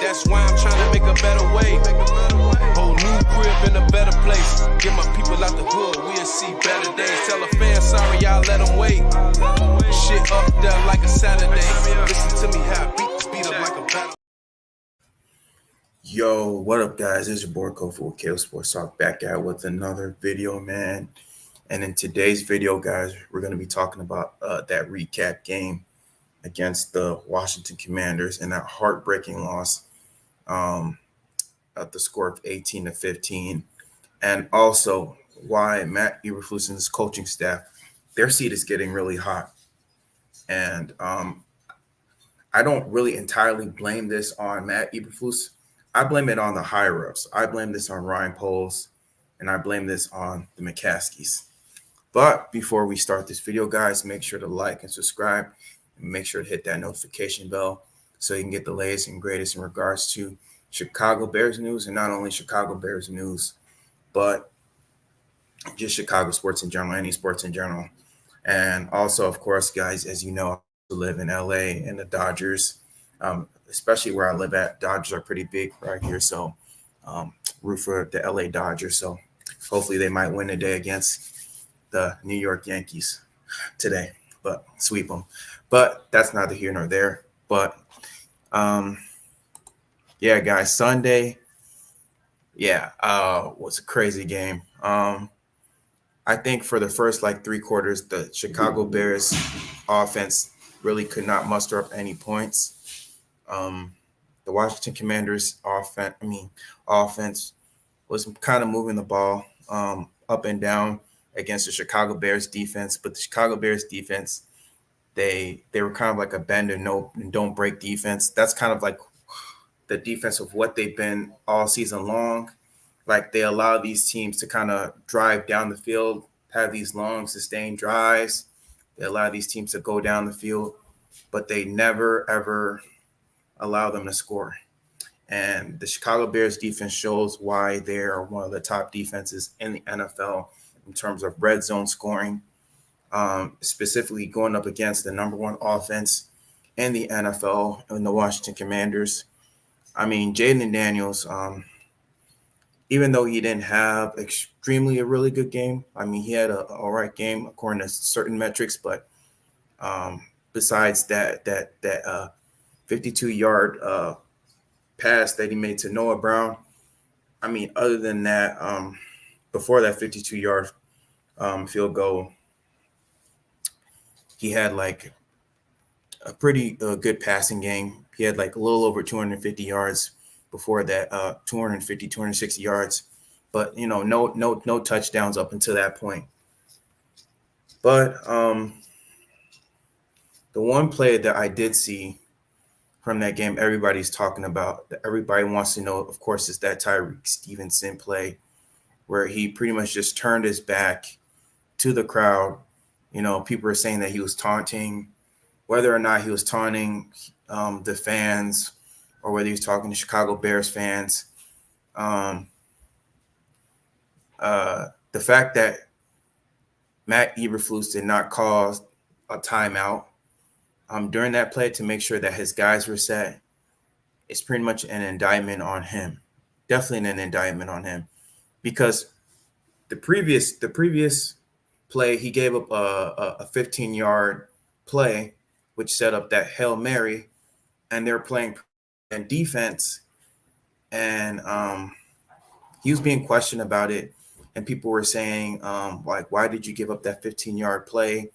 That's why I'm trying to make a better way. Whole new crib in a better place. Get my people out the hood, we'll see better days. Tell a fan sorry, y'all let them wait. Shit up there like a Saturday. Listen to me how beat speed up like a battle. Yo, what up, guys? This is your boy Kofi with KO Sports Talk, back at with another video, man. And in today's video, guys, we're going to be talking about that recap game against the Washington Commanders and that heartbreaking loss at the score of 18-15. And also why Matt Eberflus and his coaching staff, their seat is getting really hot. And I don't really entirely blame this on Matt Eberflus. I blame it on the higher-ups. I blame this on Ryan Poles, and I blame this on the McCaskies. But before we start this video, guys, make sure to like and subscribe, and make sure to hit that notification bell so you can get the latest and greatest in regards to Chicago Bears news, and not only Chicago Bears news, but just Chicago sports in general, any sports in general. And also, of course, guys, as you know, I live in LA and the Dodgers, especially where I live at. Dodgers are pretty big right here, so root for the LA Dodgers. So hopefully they might win today against the New York Yankees today, but sweep them. But that's neither here nor there. But yeah, guys, Sunday, was a crazy game. I think for the first three quarters, the Chicago Bears offense really could not muster up any points. The Washington Commanders offense was kind of moving the ball up and down against the Chicago Bears defense, but the Chicago Bears defense, they were kind of like a bend and don't break defense. That's kind of like the defense of what they've been all season long. Like, they allow these teams to kind of drive down the field, have these long sustained drives. They allow these teams to go down the field, but they never ever allow them to score. And the Chicago Bears defense shows why they're one of the top defenses in the NFL in terms of red zone scoring, specifically going up against the number one offense in the NFL in the Washington Commanders. I mean, Jayden Daniels, even though he didn't have a really good game, I mean, he had an all right game according to certain metrics, but besides that 52-yard pass that he made to Noah Brown, I mean, other than that, before that 52-yard field goal, he had a pretty good passing game. He had a little over 250 yards before that, 260 yards, but no touchdowns up until that point. But the one play that I did see from that game, everybody's talking about, that everybody wants to know, of course, is that Tyreek Stevenson play where he pretty much just turned his back to the crowd. People are saying that he was taunting. Whether or not he was taunting the fans or whether he was talking to Chicago Bears fans, the fact that Matt Eberflus did not call a timeout during that play to make sure that his guys were set, it's pretty much an indictment on him. Definitely an indictment on him, because the previous play, he gave up a 15-yard play, which set up that Hail Mary, and they're playing in defense, and he was being questioned about it, and people were saying, why did you give up that 15-yard play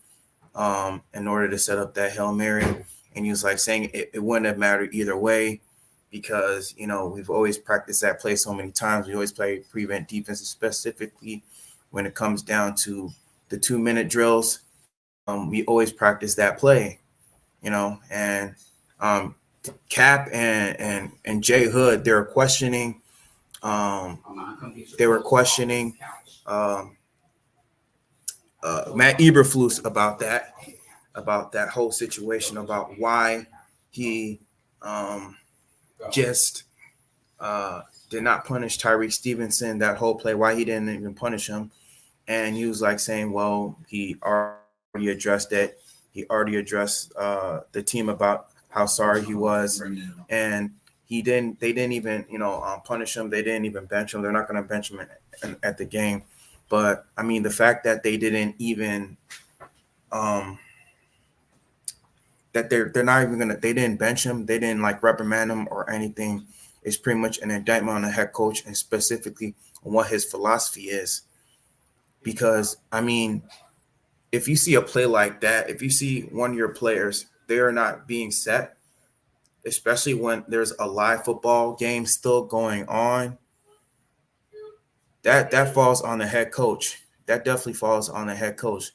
in order to set up that Hail Mary? And he was saying it wouldn't have mattered either way, because we've always practiced that play so many times. We always play prevent defense, specifically when it comes down to the 2-minute drills. We always practice that play, and Cap and Jay Hood, they were questioning Matt Eberflus about that whole situation, about why he just did not punish Tyreek Stevenson that whole play, why he didn't even punish him. And he was saying, well, he already addressed it. He already addressed the team about how sorry he was. And They didn't even, punish him. They didn't even bench him. They're not going to bench him at the game. But I mean, the fact that they didn't even, um, that they're not even gonna, they didn't bench him, they didn't like reprimand him or anything, is pretty much an indictment on the head coach and specifically on what his philosophy is. Because I mean, if you see a play like that, if you see one of your players, they are not being set, especially when there's a live football game still going on, that falls on the head coach. That definitely falls on the head coach.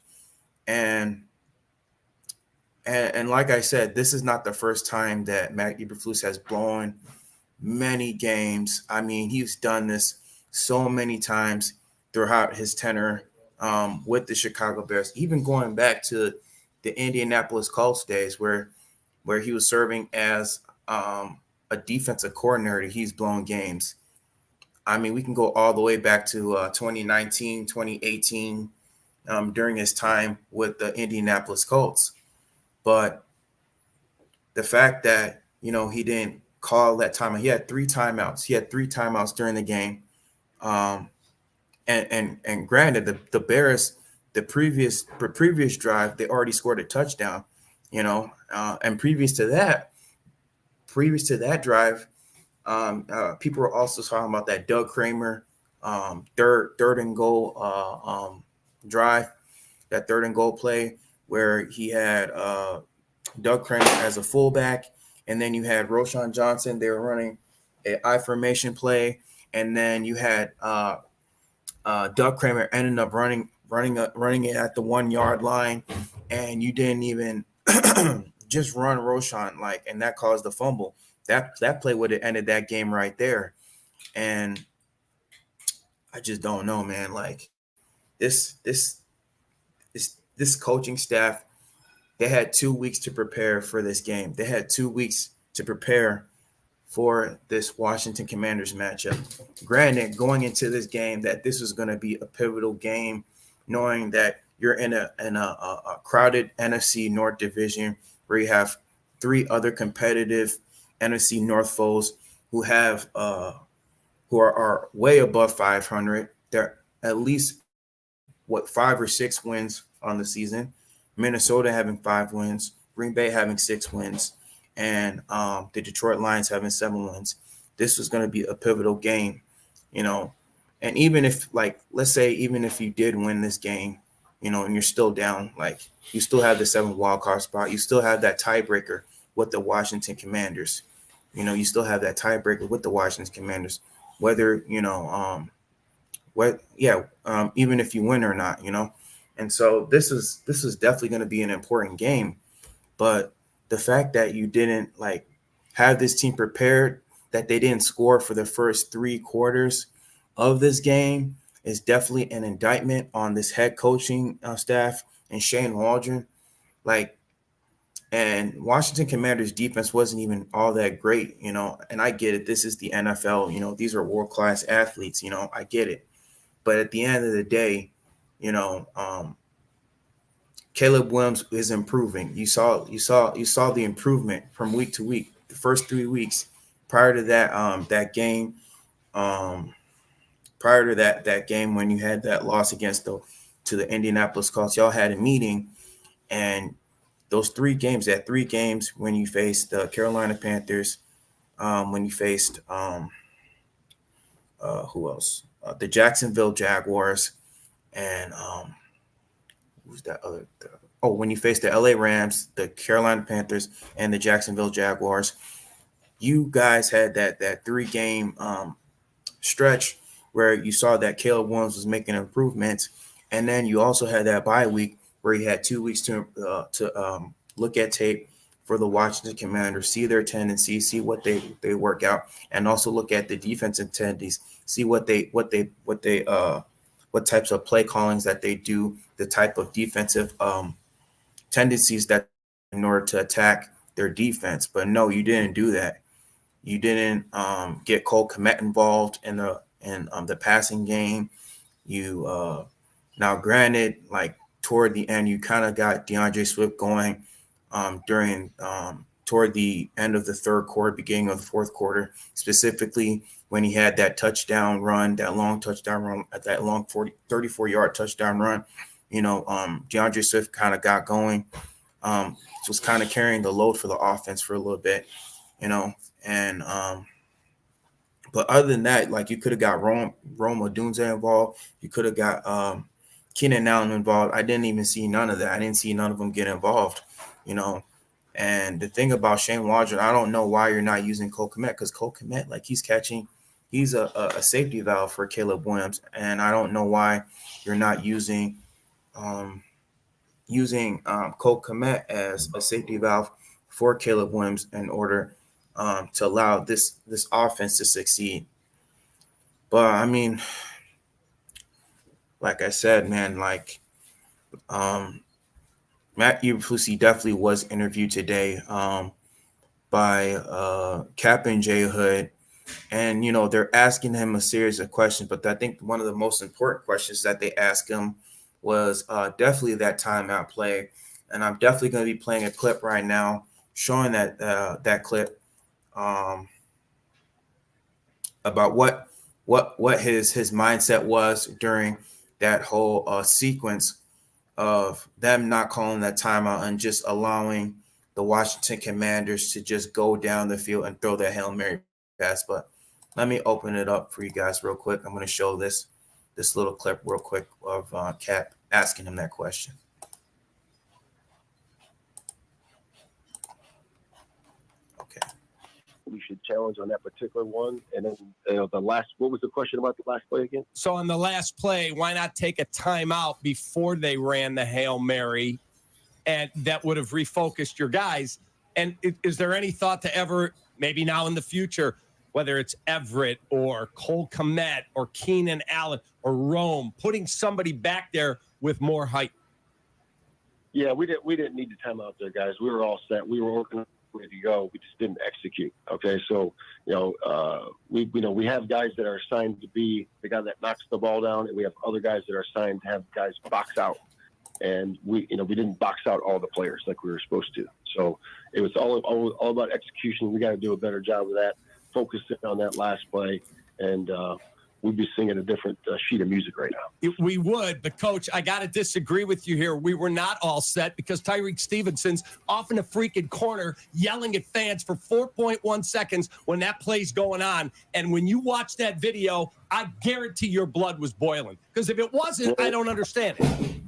And and like I said, this is not the first time that Matt Eberflus has blown many games. I mean, he's done this so many times throughout his tenure with the Chicago Bears, even going back to the Indianapolis Colts days where he was serving as a defensive coordinator. He's blown games. I mean, we can go all the way back to 2019, 2018, during his time with the Indianapolis Colts. But the fact that, he didn't call that timeout, he had three timeouts. He had three timeouts during the game. Um, and granted, the Bears, the previous drive, they already scored a touchdown, and previous to that drive, people were also talking about that Doug Kramer third and goal drive, that third and goal play where he had Doug Kramer as a fullback, and then you had Roshan Johnson. They were running an I formation play, and then you had Doug Kramer ended up running it at the 1 yard line, and you didn't even just run Roshan, and that caused the fumble. That play would have ended that game right there. And I just don't know, man. Like this coaching staff, they had 2 weeks to prepare for this game. They had 2 weeks to prepare for this Washington Commanders matchup. Granted, going into this game, that this was going to be a pivotal game, knowing that you're in a crowded NFC North division where you have three other competitive NFC North foes who are way above 500. They're at least 5 or 6 wins on the season. Minnesota having 5 wins, Green Bay having 6 wins, and the Detroit Lions having 7 wins. This was going to be a pivotal game, And even if, let's say, even if you did win this game, and you're still down, you still have the 7th wild card spot. You still have that tiebreaker with the Washington Commanders. You still have that tiebreaker with the Washington Commanders, whether even if you win or not, And so this is definitely going to be an important game. But the fact that you didn't have this team prepared, that they didn't score for the first 3 quarters of this game, is definitely an indictment on this head coaching staff and Shane Waldron. And Washington Commanders defense wasn't even all that great, and I get it. This is the NFL, these are world-class athletes, I get it. But at the end of the day, Caleb Williams is improving. You saw the improvement from week to week. The first 3 weeks prior to that game, when you had that loss to the Indianapolis Colts, y'all had a meeting, and those 3 games, when you faced the Carolina Panthers, when you faced who else? The Jacksonville Jaguars, and who's that other? When you faced the LA Rams, the Carolina Panthers, and the Jacksonville Jaguars, you guys had that 3-game stretch where you saw that Caleb Williams was making improvements, and then you also had that bye week where you had 2 weeks to look at tape for the Washington Commanders, see their tendencies, see what they work out, and also look at the defensive tendencies, see what types of play callings that they do, the type of defensive tendencies that in order to attack their defense. But no, you didn't do that. You didn't get Cole Kmet involved in the passing game. You now, toward the end, you kind of got DeAndre Swift going during toward the end of the third quarter, beginning of the fourth quarter, specifically when he had that touchdown run, that long touchdown run, at that long 34-yard touchdown run. DeAndre Swift kind of got going, was kind of carrying the load for the offense for a little bit, and but other than that, like, you could have got Rome Odunze involved. You could have got Keenan Allen involved. I didn't even see none of that. I didn't see none of them get involved, And the thing about Shane Waldron, I don't know why you're not using Cole Kmet, because Cole Kmet, like, he's a safety valve for Caleb Williams, and I don't know why you're not using Cole Kmet as a safety valve for Caleb Williams in order to allow this offense to succeed. But I mean, like I said, man, like Matt Eberflus definitely was interviewed today by Cap and J Hood, and they're asking him a series of questions. But I think one of the most important questions that they asked him was definitely that timeout play, and I'm definitely going to be playing a clip right now showing that clip about what his mindset was during that whole sequence of them not calling that timeout and just allowing the Washington Commanders to just go down the field and throw that Hail Mary pass. But let me open it up for you guys real quick. I'm going to show this little clip real quick of Cap asking him that question. Okay. We should challenge on that particular one. And then what was the question about the last play again? So on the last play, why not take a timeout before they ran the Hail Mary, and that would have refocused your guys? And is there any thought to ever, maybe now in the future, whether it's Everett or Cole Kmet or Keenan Allen or Rome, putting somebody back there with more height? Yeah, we didn't need the timeout there, guys. We were all set. We were working ready to go. We just didn't execute. Okay, so we have guys that are assigned to be the guy that knocks the ball down, and we have other guys that are assigned to have guys box out. And we didn't box out all the players like we were supposed to. So it was all about execution. We got to do a better job of that. Focusing on that last play, and we'd be singing a different sheet of music right now. We would, but Coach, I got to disagree with you here. We were not all set because Tyreek Stevenson's off in a freaking corner yelling at fans for 4.1 seconds when that play's going on. And when you watch that video, I guarantee your blood was boiling, because if it wasn't, I don't understand it.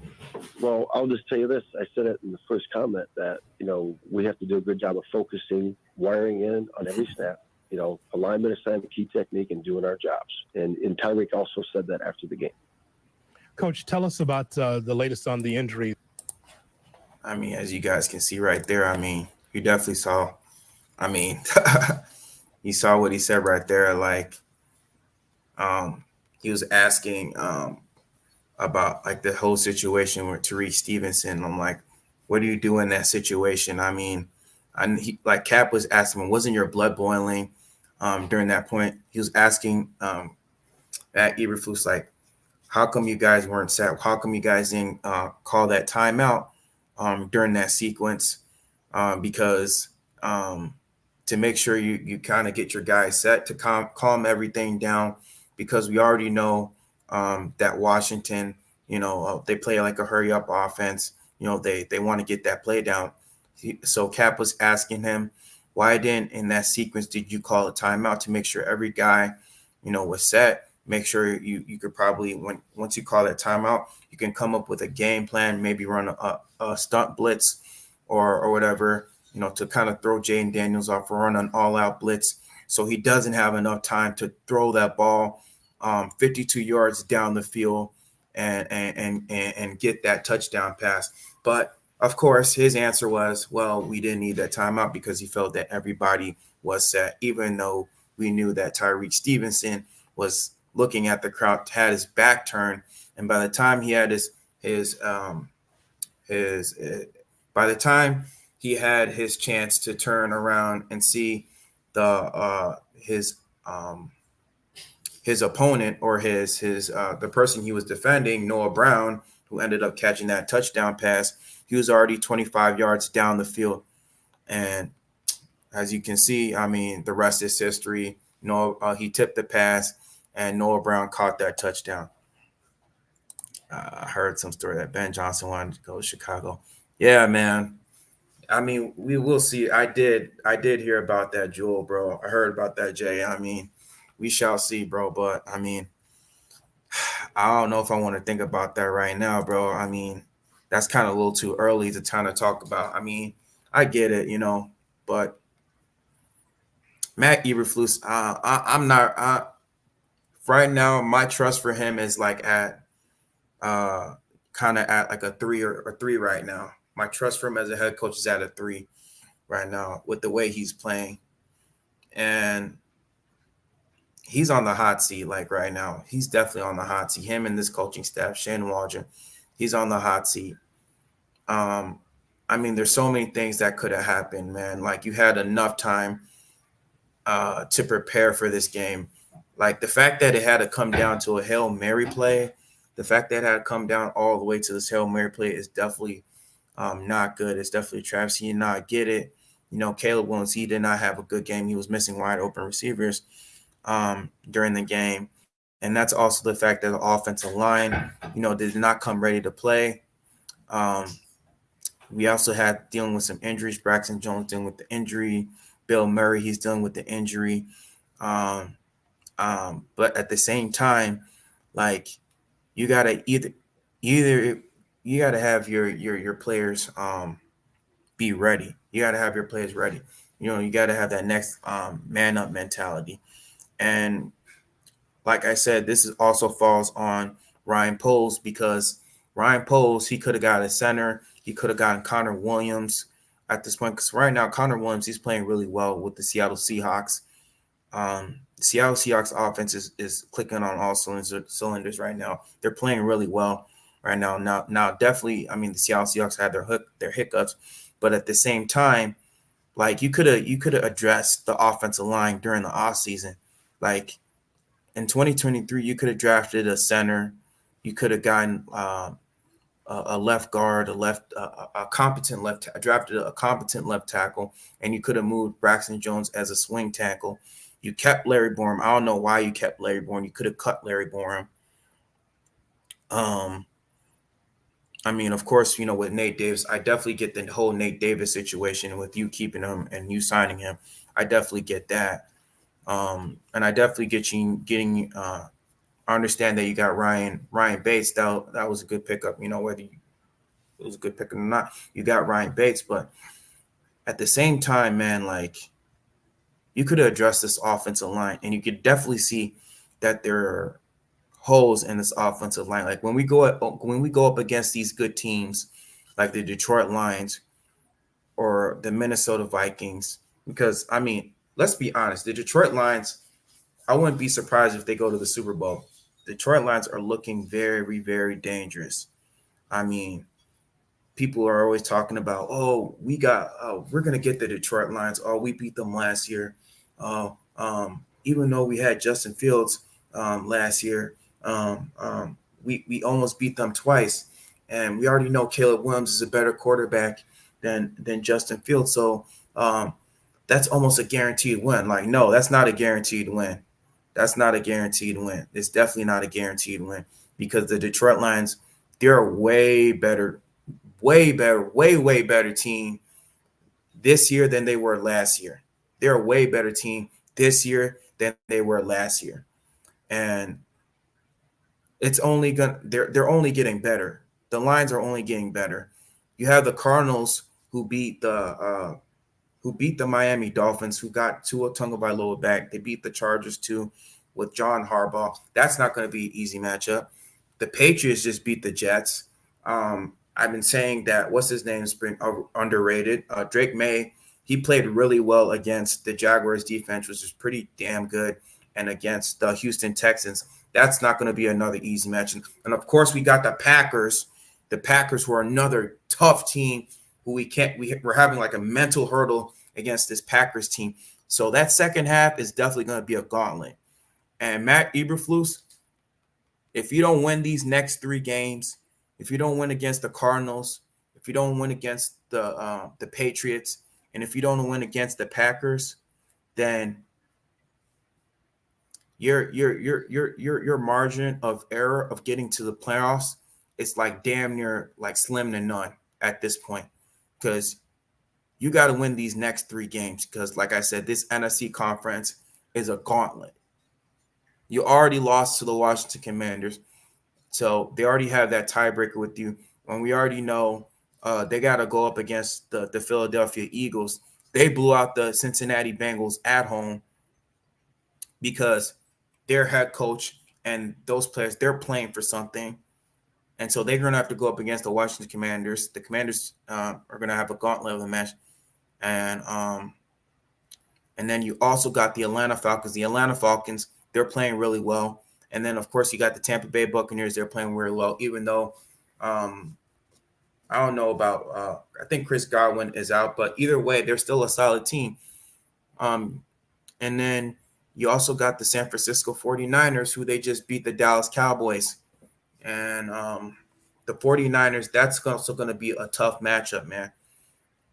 Well, I'll just tell you this. I said it in the first comment that, we have to do a good job of focusing, wiring in on every snap. Alignment, assignment, key technique, and doing our jobs. And Tyreek also said that after the game. Coach, tell us about the latest on the injury. I mean, as you guys can see right there, I mean, you definitely saw, you saw what he said right there. Like, he was asking about, like, the whole situation with Tyreek Stevenson. I'm like, what do you do in that situation? I mean, like Cap was asking him, wasn't your blood boiling during that point? He was asking at Eberflus, like, how come you guys weren't set? How come you guys didn't call that timeout during that sequence? Because to make sure you kind of get your guys set to calm everything down, because we already know that Washington, they play like a hurry up offense. They want to get that play down. So Cap was asking him, why didn't, in that sequence, did you call a timeout to make sure every guy, was set? Make sure you could probably, once you call that timeout, you can come up with a game plan, maybe run a stunt blitz or whatever, to kind of throw Jayden Daniels off or run an all-out blitz, so he doesn't have enough time to throw that ball 52 yards down the field and get that touchdown pass. But of course, his answer was, well, we didn't need that timeout because he felt that everybody was set, even though we knew that Tyreek Stevenson was looking at the crowd, had his back turned, and by the time he had by the time he had his chance to turn around and see his opponent, or the person he was defending, Noah Brown, who ended up catching that touchdown pass, he was already 25 yards down the field. And as you can see, I mean, the rest is history. He tipped the pass, and Noah Brown caught that touchdown. I heard some story that Ben Johnson wanted to go to Chicago. Yeah, man. I mean, we will see. I did hear about that, Jewel, bro. I heard about that, Jay. I mean, we shall see, bro. But I mean, I don't know if I want to think about that right now, bro. I mean, that's kind of a little too early to kind of talk about. I mean, I get it, but Matt Eberflus, I'm not. Right now, my trust for him is like at kind of at like a 3 right now. My trust for him as a head coach is at a 3 right now with the way he's playing, and he's on the hot seat. Like right now, he's definitely on the hot seat. Him and this coaching staff, Shane Waldron, he's on the hot seat. I mean, there's so many things that could have happened, man. Like you had enough time to prepare for this game. Like the fact that it had to come down to a Hail Mary play, the fact that it had to come down all the way to this Hail Mary play is definitely not good. It's definitely a travesty. He did not get it. Caleb Williams, he did not have a good game. He was missing wide open receivers during the game. And that's also the fact that the offensive line, did not come ready to play. We also had dealing with some injuries. Braxton Jones dealing with the injury. Bill Murray, he's dealing with the injury. But at the same time, like you gotta either you gotta have your players be ready. You gotta have your players ready. You gotta have that next man up mentality. And like I said, this also falls on Ryan Poles because Ryan Poles, he could have got a center. He could have gotten Connor Williams at this point because right now Connor Williams, he's playing really well with the Seattle Seahawks. The Seattle Seahawks offense is clicking on all cylinders right now. They're playing really well right now. Now, definitely, I mean, the Seattle Seahawks had their hiccups, but at the same time, like you could have addressed the offensive line during the offseason. Like in 2023, you could have drafted a center. You could have gotten a left guard, a competent drafted a competent left tackle, and you could have moved Braxton Jones as a swing tackle. You kept Larry Borum. I don't know why you kept Larry Borum. You could have cut Larry Borum. I mean, of course, with Nate Davis, I definitely get the whole Nate Davis situation with you keeping him and you signing him. I definitely get that. And I definitely getting I understand that you got Ryan Bates. That was a good pickup, whether it was a good pickup or not. You got Ryan Bates, but at the same time, man, like you could have addressed this offensive line, and you could definitely see that there are holes in this offensive line. Like when we go up against these good teams, like the Detroit Lions or the Minnesota Vikings, because I mean, let's be honest, the Detroit Lions, I wouldn't be surprised if they go to the Super Bowl. The Detroit Lions are looking very, very dangerous. I mean, people are always talking about, we're going to get the Detroit Lions. We beat them last year. Even though we had Justin Fields last year, we almost beat them twice. And we already know Caleb Williams is a better quarterback than Justin Fields. So that's almost a guaranteed win. Like, no, that's not a guaranteed win. That's not a guaranteed win. It's definitely not a guaranteed win because the Detroit Lions, they're a way better team this year than they were last year. They're a way better team this year than they were last year. And it's only they're only getting better. The Lions are only getting better. You have the Cardinals who beat the Miami Dolphins, who got Tua Tagovailoa back. They beat the Chargers too with John Harbaugh. That's not going to be an easy matchup. The Patriots just beat the Jets. I've been saying that what's his name's been underrated. Drake May, he played really well against the Jaguars defense, which is pretty damn good, and against the Houston Texans. That's not going to be another easy match. And of course, we got the Packers. The Packers were another tough team who we're having like a mental hurdle against this Packers team. So that second half is definitely going to be a gauntlet. And Matt Eberflus, if you don't win these next 3 games, if you don't win against the Cardinals, if you don't win against the Patriots, And if you don't win against the Packers, then your margin of error of getting to the playoffs is like damn near like slim to none at this point, because you got to win these next 3 games, because like I said, this NFC conference is a gauntlet. You already lost to the Washington Commanders, so they already have that tiebreaker with you. And we already know they got to go up against the Philadelphia Eagles. They blew out the Cincinnati Bengals at home because their head coach and those players, they're playing for something. And so they're going to have to go up against the Washington Commanders. The Commanders are going to have a gauntlet of a match. And then you also got the Atlanta Falcons. The Atlanta Falcons, they're playing really well. And then, of course, you got the Tampa Bay Buccaneers. They're playing really well, even though I don't know about I think Chris Godwin is out. But either way, they're still a solid team. And then you also got the San Francisco 49ers, who they just beat the Dallas Cowboys. And the 49ers, that's also going to be a tough matchup, man.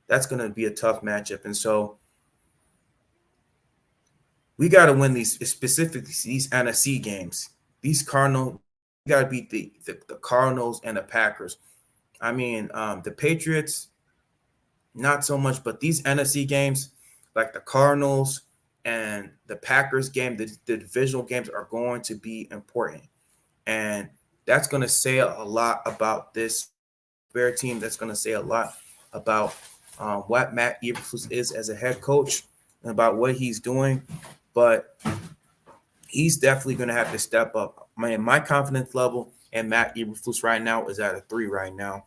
That's going to be a tough matchup. And so we got to win these, specifically these NFC games. These Cardinals, we got to beat the Cardinals and the Packers. I mean, the Patriots, not so much, but these NFC games, like the Cardinals and the Packers game, the divisional games are going to be important. And that's going to say a lot about this Bear team. That's going to say a lot about what Matt Eberflus is as a head coach and about what he's doing. But he's definitely going to have to step up. My confidence level and Matt Eberflus right now is at a 3 right now.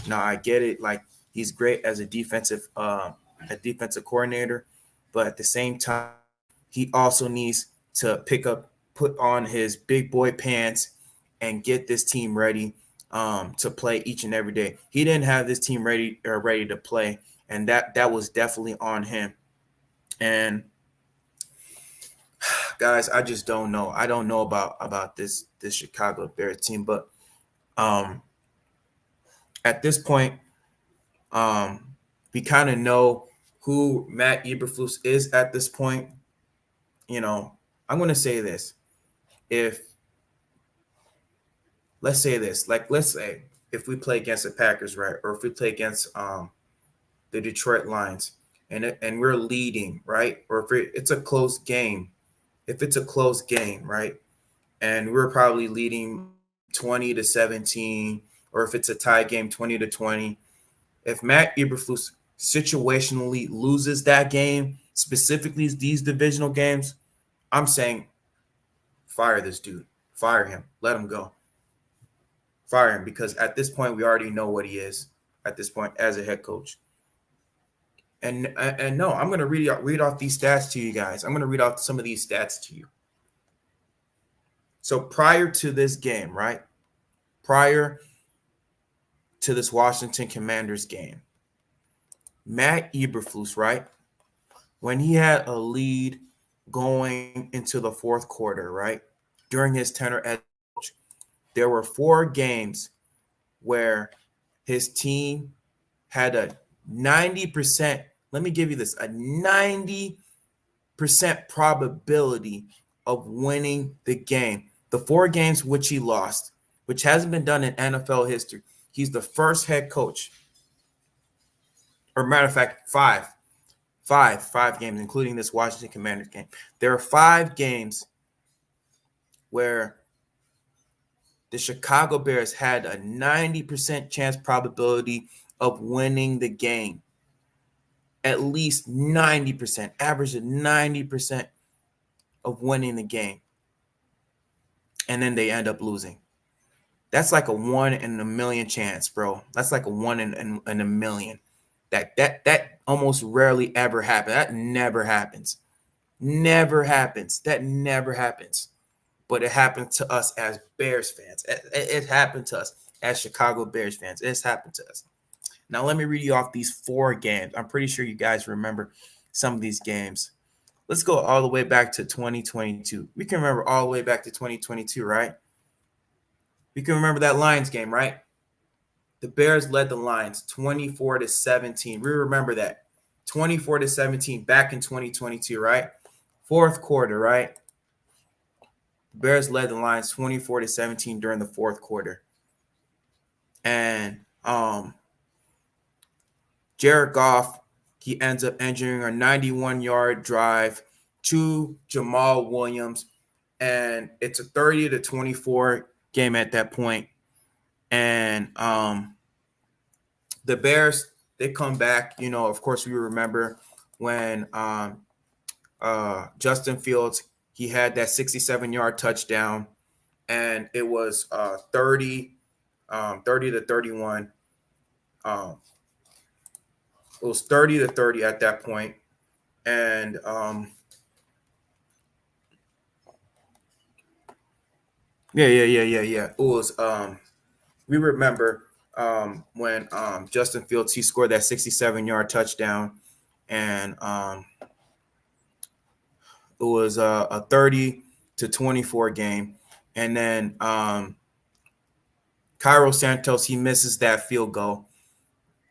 Now, I get it. Like, he's great as a defensive coordinator. But at the same time, he also needs to put on his big boy pants and get this team ready to play each and every day. He didn't have this team ready to play, and that was definitely on him. And guys, I just don't know. I don't know about this Chicago Bears team, but at this point, we kind of know who Matt Eberflus is at this point. You know, I'm going to say this. Let's say if we play against the Packers, right, or if we play against the Detroit Lions and we're leading, right, or if it's a close game, right, and we're probably leading 20-17, or if it's a tie game, 20-20, if Matt Eberflus situationally loses that game, specifically these divisional games, I'm saying fire this dude. Fire him. Let him go. Fire him, because at this point, we already know what he is at this point as a head coach. And no, I'm going to read off these stats to you guys. I'm going to read off some of these stats to you. So prior to this game, right? Prior to this Washington Commanders game, Matt Eberflus, right? When he had a lead going into the fourth quarter, right? During his tenure as coach, there were 4 games where his team had a 90%, let me give you this, a 90% probability of winning the game. The 4 games which he lost, which hasn't been done in NFL history. He's the first head coach, or matter of fact, 5 games, including this Washington Commanders game. There are 5 games where the Chicago Bears had a 90% chance probability of winning the game. At least 90%, average of 90% of winning the game. And then they end up losing. That's like a 1 in a million chance, bro. That's like a 1 in a million. That almost rarely ever happens. That never happens. Never happens. That never happens. But it happened to us as Bears fans. It happened to us as Chicago Bears fans. It's happened to us. Now, let me read you off these 4 games. I'm pretty sure you guys remember some of these games. Let's go all the way back to 2022. We can remember all the way back to 2022, right? We can remember that Lions game, right? The Bears led the Lions 24-17. We remember that. 24-17 back in 2022, right? Fourth quarter, right? The Bears led the Lions 24-17 during the fourth quarter. And Jared Goff, he ends up engineering a 91-yard drive to Jamal Williams, and it's a 30-24 game at that point. And the Bears, they come back. You know, of course, we remember when Justin Fields, he had that 67-yard touchdown, and it was 30-31. It was 30-30 at that point. And yeah. It was we remember when Justin Fields, he scored that 67-yard touchdown, and it was a 30-24 game. And then Cairo Santos, he misses that field goal.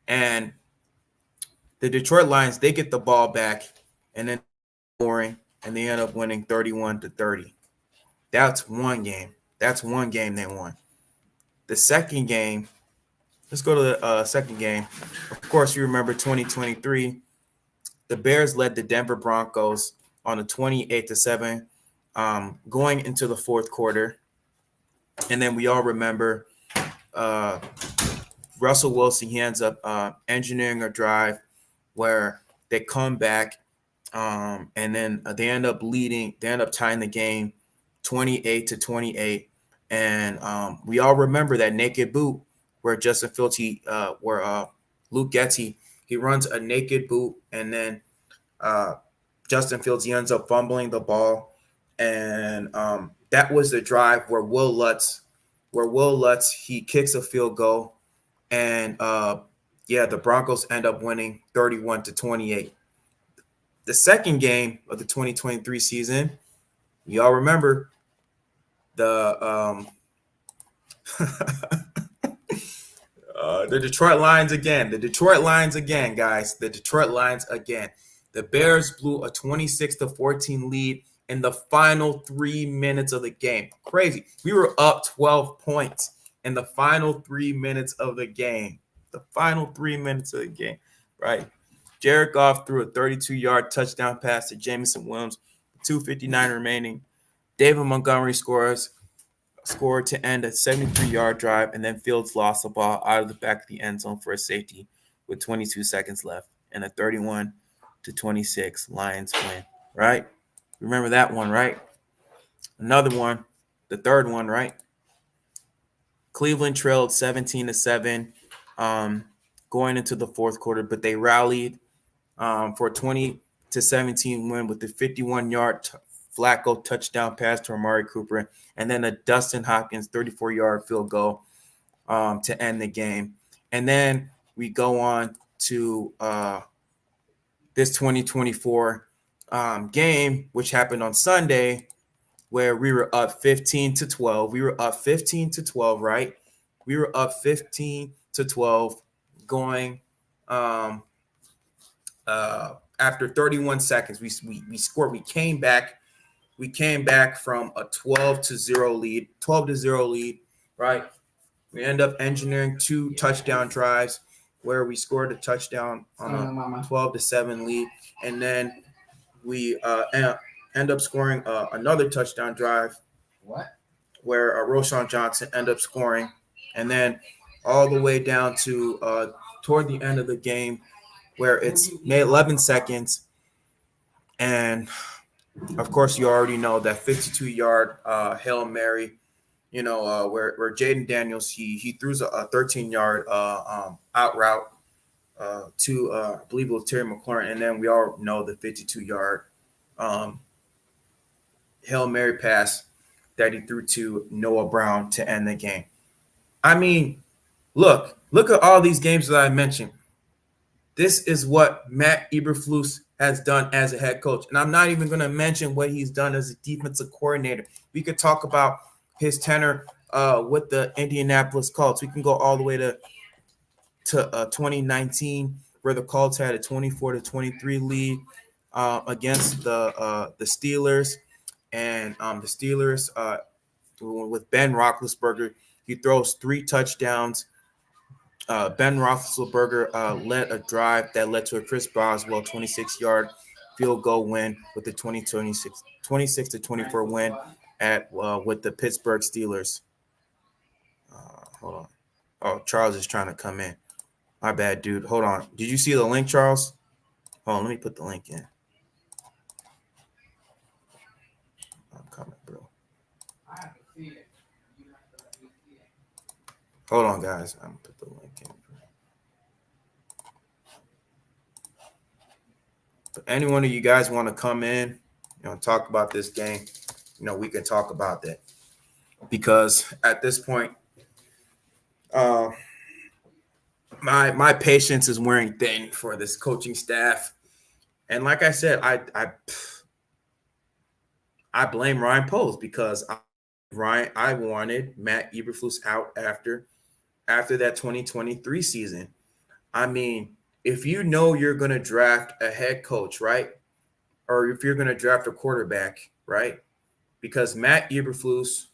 And the Detroit Lions, they get the ball back, and then scoring, and they end up winning 31-30. That's one game. That's one game they won. The second game, let's go to the second game. Of course, you remember 2023. The Bears led the Denver Broncos on a 28-7 going into the fourth quarter. And then we all remember Russell Wilson, he ends up engineering a drive where they come back and then they end up leading. They end up tying the game 28-28. And we all remember that naked boot where Justin Fields, where Luke Getty, he runs a naked boot, and then Justin Fields, he ends up fumbling the ball. And that was the drive where Will Lutz, he kicks a field goal. And the Broncos end up winning 31-28. The second game of the 2023 season, y'all remember the Detroit Lions again. The Detroit Lions again, guys. The Detroit Lions again. The Bears blew a 26-14 lead in the final 3 minutes of the game. Crazy. We were up 12 points in the final 3 minutes of the game. The final 3 minutes of the game, right? Jared Goff threw a 32-yard touchdown pass to Jameson Williams, 2:59 remaining. David Montgomery scored to end a 73-yard drive, and then Fields lost the ball out of the back of the end zone for a safety with 22 seconds left, and a 31-26 Lions win, right? Remember that one, right? Another one, the third one, right? Cleveland trailed 17-7 going into the fourth quarter, but they rallied for a 20-17 win with the 51-yard Flacco touchdown pass to Amari Cooper, and then a Dustin Hopkins 34-yard field goal to end the game. And then we go on to this 2024 game, which happened on Sunday, where we were up 15-12. We were up 15-12, right? We were up 15-12 going after 31 seconds. We scored. We came back from a 12-0 lead, right? We end up engineering 2 touchdown drives where we scored a touchdown on a 12-7 lead, and then we end up scoring another touchdown drive where Roschon Johnson ended up scoring, and then all the way down to toward the end of the game where it's 11 seconds, and of course, you already know that 52-yard Hail Mary, where Jayden Daniels, he throws a 13-yard out route to, I believe it was Terry McLaurin. And then we all know the 52-yard Hail Mary pass that he threw to Noah Brown to end the game. I mean, look at all these games that I mentioned. This is what Matt Eberflus has done as a head coach. And I'm not even going to mention what he's done as a defensive coordinator. We could talk about his tenure with the Indianapolis Colts. We can go all the way to 2019 where the Colts had a 24-23 lead against the Steelers, and the Steelers with Ben Roethlisberger, he throws 3 touchdowns. Ben Roethlisberger led a drive that led to a Chris Boswell 26-yard field goal win with the 26-24 win at with the Pittsburgh Steelers. Hold on. Oh, Charles is trying to come in. My bad, dude. Hold on. Did you see the link, Charles? Hold on. Let me put the link in. I'm coming, bro. Hold on, guys. I'm going to put the link in. But any one of you guys want to come in, talk about this game, we can talk about that. Because at this point, my patience is wearing thin for this coaching staff. And like I said, I blame Ryan Poles because I wanted Matt Eberflus out after that 2023 season. I mean, if you know you're going to draft a head coach, right? Or if you're going to draft a quarterback, right? Because Matt Eberflus,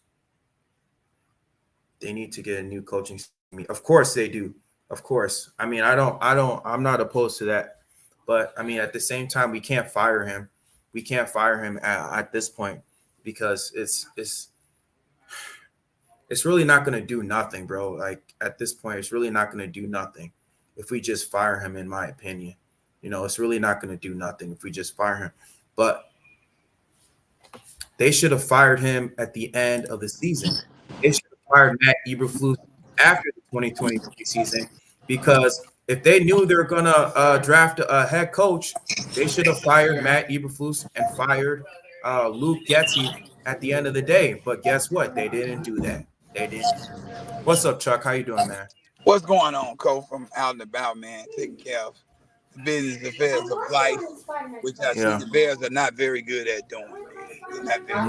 they need to get a new coaching staff. Of course they do. Of course. I mean, I'm not opposed to that. But I mean, at the same time, we can't fire him. We can't fire him at this point because it's really not going to do nothing, bro. Like at this point, it's really not going to do nothing if we just fire him, in my opinion. It's really not going to do nothing if we just fire him. But they should have fired him at the end of the season. They should have fired Matt Eberflus after the 2023 season because if they knew they were going to draft a head coach, they should have fired Matt Eberflus and fired Luke Getsy at the end of the day. But guess what? They didn't do that. They didn't. What's up, Chuck? How you doing, man? What's going on, Cole, from out and about, man? Taking care of the business affairs of life, which I see the Bears are not very good at doing.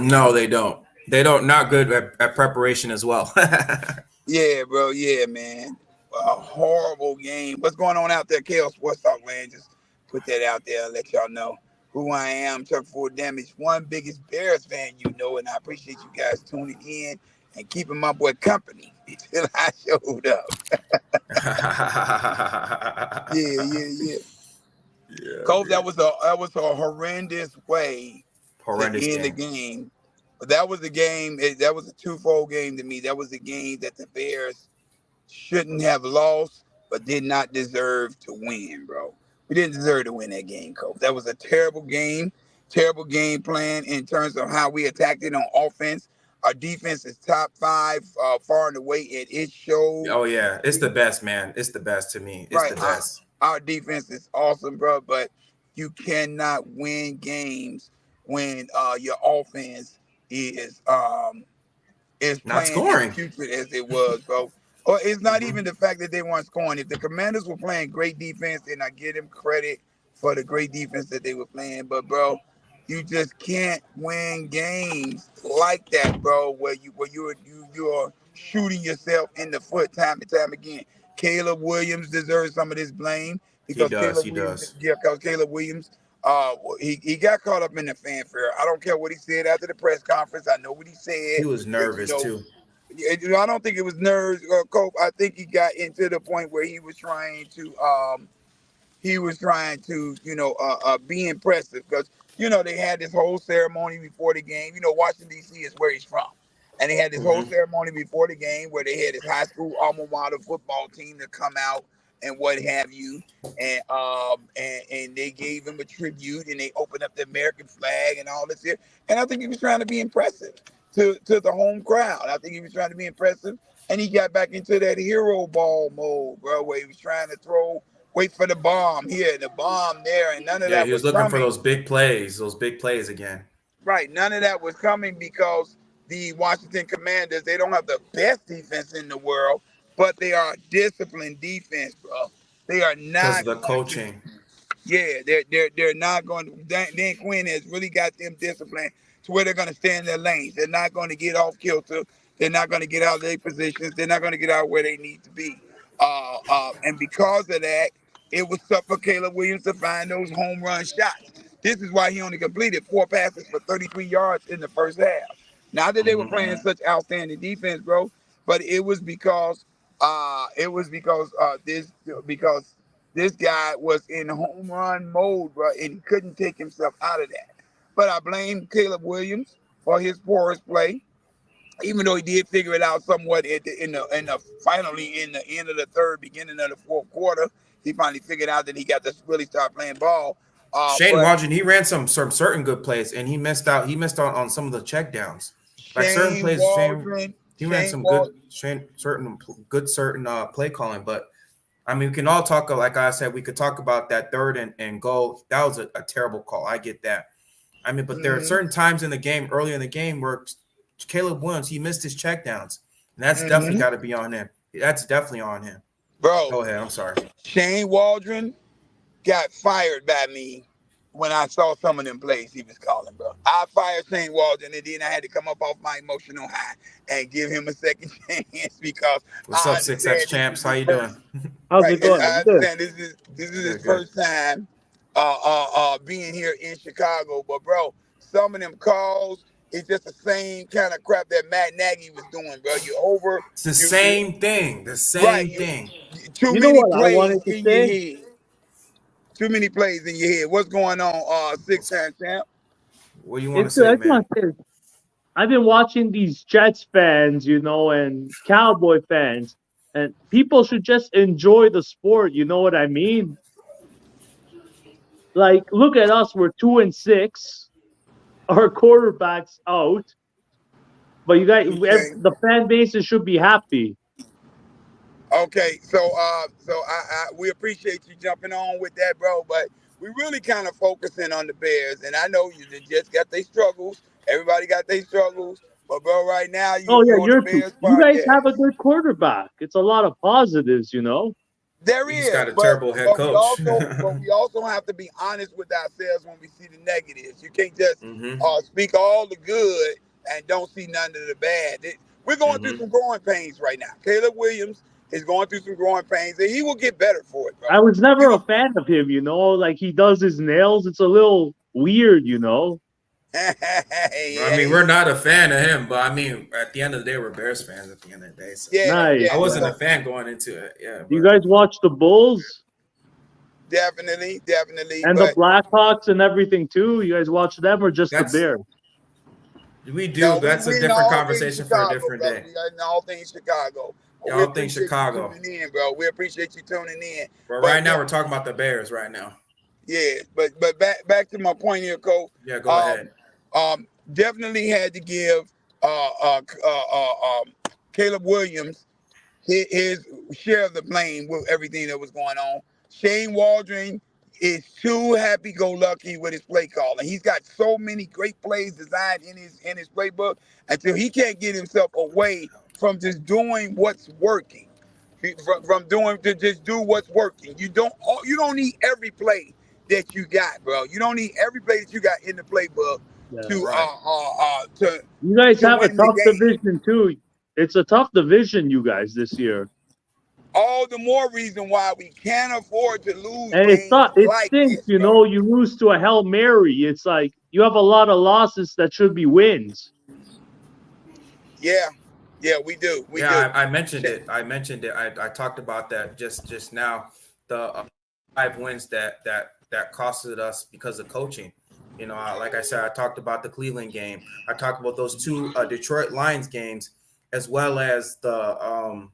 No, they don't. They don't. Not good at preparation as well. Yeah, bro. Yeah, man. A horrible game. What's going on out there, KL Sports Talk, man? Just put that out there and let y'all know who I am. Chuck Full Damage, one biggest Bears fan, and I appreciate you guys tuning in and keeping my boy company until I showed up. Yeah. Cole, that was a horrendous way to end the game. But that was the game. That was a twofold game to me. That was a game that the Bears shouldn't have lost, but did not deserve to win, bro. We didn't deserve to win that game, Cole. That was a terrible game plan in terms of how we attacked it on offense. Our defense is top 5 far and away, and it showed. Oh, yeah. It's the best, man. It's the best to me. It's the best. Our defense is awesome, bro, but you cannot win games when your offense is not scoring as putrid as it was, bro. Or it's not even the fact that they weren't scoring. If the Commanders were playing great defense, then I give them credit for the great defense that they were playing. But, bro, you just can't win games like that, bro, where you're shooting yourself in the foot time and time again. Caleb Williams deserves some of this blame because Caleb Williams, he got caught up in the fanfare. I don't care what he said after the press conference. I know what he said. He was nervous too. I don't think it was nerves, Cope. I think he got into the point where he was trying to be impressive because they had this whole ceremony before the game. Washington D.C. is where he's from. And they had this whole ceremony before the game where they had his high school alma mater football team to come out and what have you. And they gave him a tribute and they opened up the American flag and all this here. And I think he was trying to be impressive to the home crowd. I think he was trying to be impressive. And he got back into that hero ball mode, bro, where he was trying to wait for the bomb here, the bomb there, and none of that was coming. Yeah, he was looking for those big plays again. Right, none of that was coming because the Washington Commanders, they don't have the best defense in the world, but they are a disciplined defense, bro. They are not because of the coaching. They're not going to. Dan Quinn has really got them disciplined to where they're going to stay in their lanes. They're not going to get off kilter. They're not going to get out of their positions. They're not going to get out where they need to be. And because of that, it was tough for Caleb Williams to find those home run shots. This is why he only completed 4 passes for 33 yards in the first half. Not that they were playing such outstanding defense, bro, but it was because this guy was in home run mode, bro, and he couldn't take himself out of that. But I blame Caleb Williams for his porous play, even though he did figure it out somewhat finally in the end of the third, beginning of the fourth quarter. He finally figured out that he got to really start playing ball. Shane Waldron, he ran some certain good plays, and he missed out. He missed out on some of the check downs. Like certain plays, he ran some certain play calling. But I mean, we can all talk. Like I said, we could talk about that third and goal. That was a terrible call. I get that. I mean, but there are certain times in the game, early in the game, where Caleb Williams, he missed his check downs, and that's definitely got to be on him. That's definitely on him. Bro, go ahead. I'm sorry. Shane Waldron got fired by me when I saw some of them plays he was calling, bro. I fired Shane Waldron, and then I had to come up off my emotional high and give him a second chance because what's up, 6X champs? How you doing? How's it going? I understand this is his first time being here in Chicago, but bro, some of them calls. It's just the same kind of crap that Matt Nagy was doing, bro. It's the same thing. The same thing. Too many plays in your head. Too many plays in your head. What's going on, 6-time champ? What do you want to say, man? I've been watching these Jets fans, and Cowboy fans, and people should just enjoy the sport. You know what I mean? Like, look at us. We're 2-6. Our quarterback's out, but you guys, the fan bases should be happy. Okay, so we appreciate you jumping on with that, bro. But we really kind of focusing on the Bears, and I know you just got their struggles. Everybody got their struggles, but bro, right now you guys have a good quarterback. It's a lot of positives, There He's got a terrible head coach. But we also have to be honest with ourselves when we see the negatives. You can't just speak all the good and don't see none of the bad. We're going through some growing pains right now. Caleb Williams is going through some growing pains, and he will get better for it, bro. I was never a fan of him, like he does his nails. It's a little weird, I mean, we're not a fan of him, but I mean, at the end of the day, we're Bears fans at the end of the day. So. Nice. I wasn't a fan going into it. Yeah. You guys watch the Bulls? Definitely. And the Blackhawks and everything too? You guys watch them or just the Bears? We do. No, that's a different conversation for a different day. All things Chicago. All things Chicago. Tuning in, bro. We appreciate you tuning in. But right now, we're talking about the Bears right now. Yeah, but back to my point here, Cole. Yeah, go ahead. Definitely had to give Caleb Williams his share of the blame with everything that was going on. Shane Waldron is too happy-go-lucky with his play calling. He's got so many great plays designed in his playbook until he can't get himself away from just doing what's working. From doing to just do what's working. You don't need every play that you got, bro. You don't need every play that you got in the playbook to you guys have a tough division too. It's a tough division, you guys, this year. All the more reason why we can't afford to lose. And it stinks, you lose to a Hail Mary. It's like you have a lot of losses that should be wins. Yeah, we do. We do. I mentioned it. I talked about that just now. The 5 wins that costed us because of coaching. Like I said, I talked about the Cleveland game. I talked about those 2 Detroit Lions games, as well as the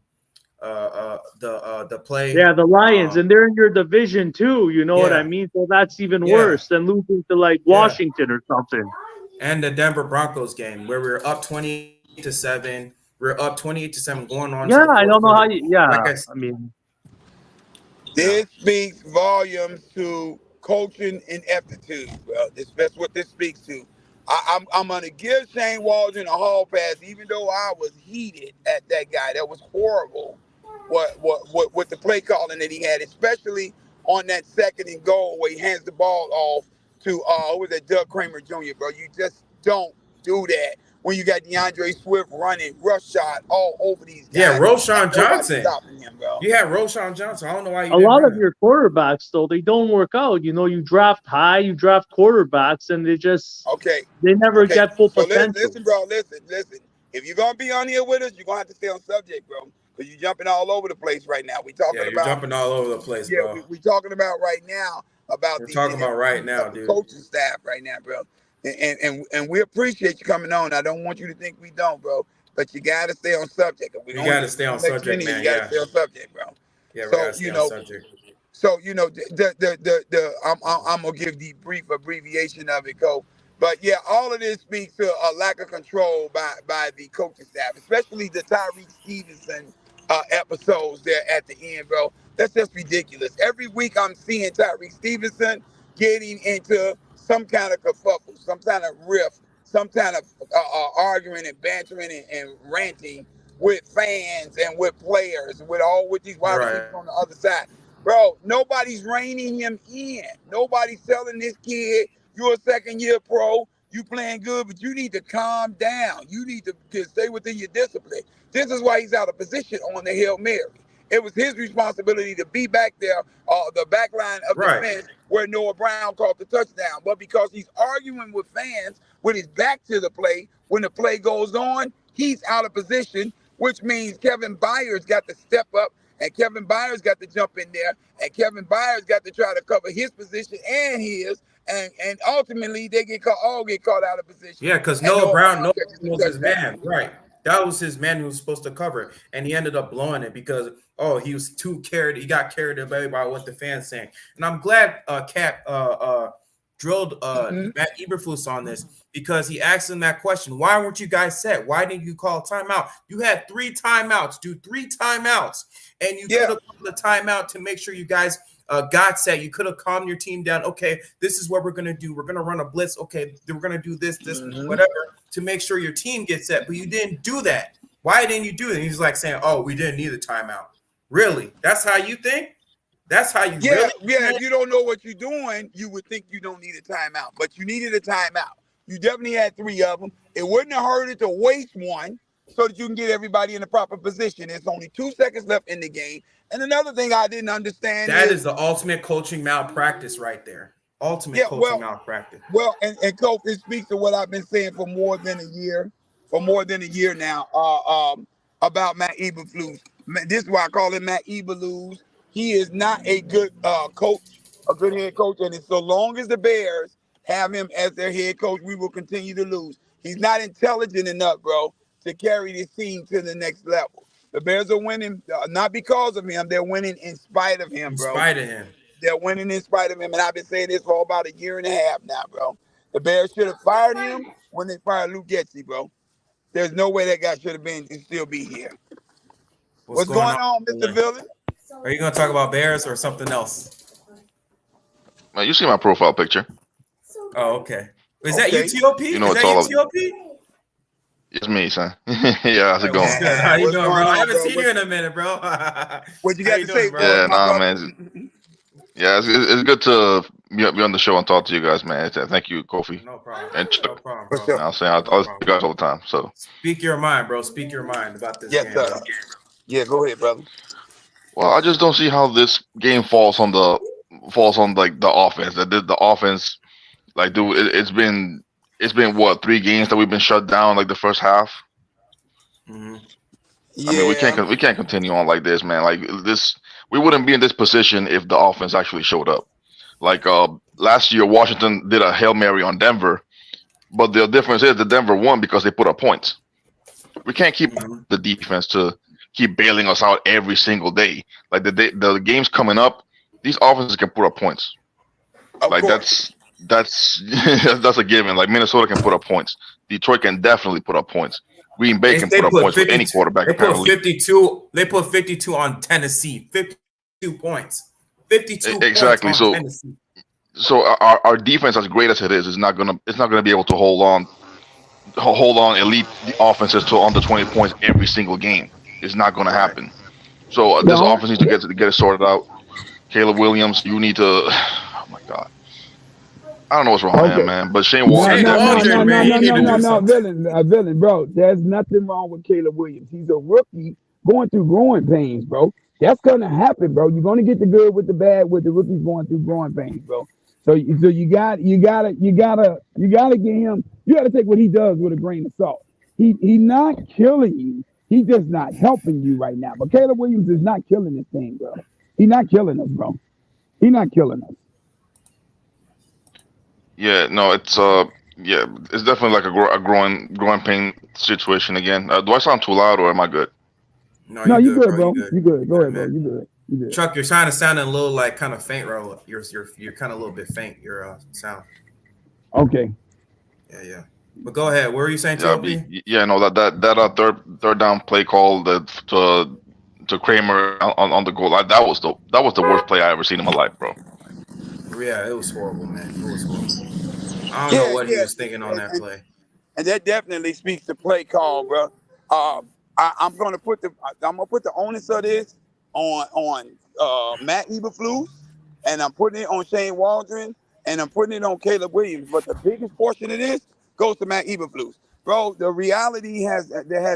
play. Yeah, the Lions, and they're in your division too. You know what I mean? So that's even worse than losing to Washington or something. And the Denver Broncos game where we were up 20-7. We're up 28-7 going on. Yeah, I don't know how you. Yeah, I mean, this speaks volumes to coaching ineptitude, bro. That's what this speaks to. I'm gonna give Shane Waldron a hall pass, even though I was heated at that guy. That was horrible. What the play calling that he had, especially on that 2nd and goal where he hands the ball off to who was that, Doug Kramer Jr., bro. You just don't do that when you got DeAndre Swift running rush shot all over these guys. Yeah, Roschon and nobody's Johnson. stopping him, bro. You had Roschon Johnson. I don't know why you A didn't lot run of him. your quarterbacks, though, they don't work out. You know, you draft high, you draft quarterbacks, and they never get full So potential. listen, bro. Listen. If you're gonna be on here with us, you're gonna have to stay on subject, bro, because you're jumping all over the place right now. We talking Yeah, you're about jumping all over the place, bro. we talking about right now about We're talking about right now, dude. coaching staff right now, bro. And we appreciate you coming on. I don't want you to think we don't, bro. But you gotta stay on subject. You gotta stay on subject, man. You gotta stay on subject, bro. Yeah, we So, gotta stay on subject. So I'm gonna give the brief abbreviation of it, Coach. But yeah, all of this speaks to a lack of control by the coaching staff, especially the Tyreek Stevenson episodes there at the end, bro. That's just ridiculous. Every week I'm seeing Tyreek Stevenson getting into some kind of kerfuffle, some kind of riff, some kind of arguing and bantering and ranting with fans and with players, with these wide receivers on the other side. Bro, nobody's reining him in. Nobody's telling this kid, you're a second-year pro, you playing good, but you need to calm down. You need to stay within your discipline. This is why he's out of position on the Hail Mary. It was his responsibility to be back there, the back line of defense where Noah Brown caught the touchdown. But because he's arguing with fans with his back to the play, when the play goes on, he's out of position, which means Kevin Byers got to step up, and Kevin Byers got to jump in there, and Kevin Byers got to try to cover his position and his, and ultimately they all get caught out of position. Yeah, because Noah Brown was his man, right? That was his man who was supposed to cover it, and he ended up blowing it because he was too carried. He got carried away by what the fans saying, and I'm glad Cap drilled Matt Eberflus on this because he asked him that question: why weren't you guys set? Why didn't you call timeout? You had 3 timeouts, dude, 3 timeouts, and you could have called the timeout to make sure you guys got set. You could have calmed your team down. Okay, this is what we're gonna do. We're gonna run a blitz. Okay, we're gonna do this, whatever, to make sure your team gets set. But you didn't do that. Why didn't you do it? He's like saying, "Oh, we didn't need a timeout." Really? That's how you think? That's how you really? Yeah. If you don't know what you're doing, you would think you don't need a timeout, but you needed a timeout. You definitely had 3 of them. It wouldn't have hurt it to waste one so that you can get everybody in the proper position. There's only 2 seconds left in the game. And another thing I didn't understand is the ultimate coaching malpractice right there. Ultimate coaching malpractice. Well, and Coach, it speaks to what I've been saying for more than a year now, about Matt Eberflus. This is why I call him Matt Eberflus. He is not a good coach, a good head coach, and so long as the Bears have him as their head coach, we will continue to lose. He's not intelligent enough, bro, to carry this team to the next level. The Bears are winning not because of him. They're winning in spite of him, bro. In spite of him. They're winning in spite of him, and I've been saying this for about 1.5 years now, bro. The Bears should have fired him when they fired Luke Getsy, bro. There's no way that guy should have been and still be here. What's going on, Mr. Villain? Are you going to talk about Bears or something else? Man, you see my profile picture. Oh, okay. Is that UTOP? You know, is that UTOP? It's me, son. Yeah, how's it going? How you doing, bro? I haven't seen you in a minute, bro. What you got to say, bro? Yeah, man. Yeah, it's good to be on the show and talk to you guys, man. Thank you, Kofi. No problem. And Chuck. No problem, bro. I'll say I talk to you guys all the time. So speak your mind, bro. Speak your mind about this game. Sir. Yeah, go ahead, brother. Well, I just don't see how this game falls on the offense. The offense, like, dude, it's been what, 3 games that we've been shut down, like the first half. Mm-hmm. Yeah. I mean, we can't continue on like this, man. Like this, we wouldn't be in this position if the offense actually showed up. Like last year, Washington did a Hail Mary on Denver, but the difference is that Denver won because they put up points. We can't keep the defense to keep bailing us out every single day. Like the games coming up, these offenses can put up points. Like that's a given. Like Minnesota can put up points. Detroit can definitely put up points. Green Bay can put up points with any quarterback. They put 52. They put 52 on Tennessee. 52 points. 52 exactly. Points on Tennessee. So our defense, as great as it is not gonna be able to hold on elite offenses to under 20 points every single game. It's not gonna happen. So this offense needs to get it sorted out. Caleb Williams, you need to. Oh my God. I don't know what's wrong with him, Okay. man. But Shane No, Waldron Shane no, definitely no, needs to no, Waldron, do no, man, more. he no, need no, to no, do no, something. villain, bro. There's nothing wrong with Caleb Williams. He's a rookie going through growing pains, bro. That's gonna happen, bro. You're gonna get the good with the bad with the rookies going through growing pains, bro. So you gotta get him. You gotta take what he does with a grain of salt. He not killing you. He's just not helping you right now. But Caleb Williams is not killing this thing, bro. He's not killing us, bro. He's not killing us. Yeah, no, yeah, it's definitely like a growing pain situation again. Do I sound too loud or am I good? No, No, you you good, good, bro. You bro. good. You good. You Go good, ahead, bro. man. You good. You good. Chuck, you're kind of sounding a little like kind of faint, bro. You're kind of a little bit faint. Your sound. Okay. Yeah. But go ahead. What were you saying, Yeah, Toby? yeah, no, that third down play call that to Kramer on the goal line, that was the worst play I ever seen in my life, bro. Yeah, it was horrible, man. It was horrible. I don't know Yeah, what he yeah, was thinking on that play. and that definitely speaks to play call, bro. I'm gonna put the onus of this on Matt Eberflus, and I'm putting it on Shane Waldron, and I'm putting it on Caleb Williams. But the biggest portion of this goes to Matt Eberflus, bro. The reality has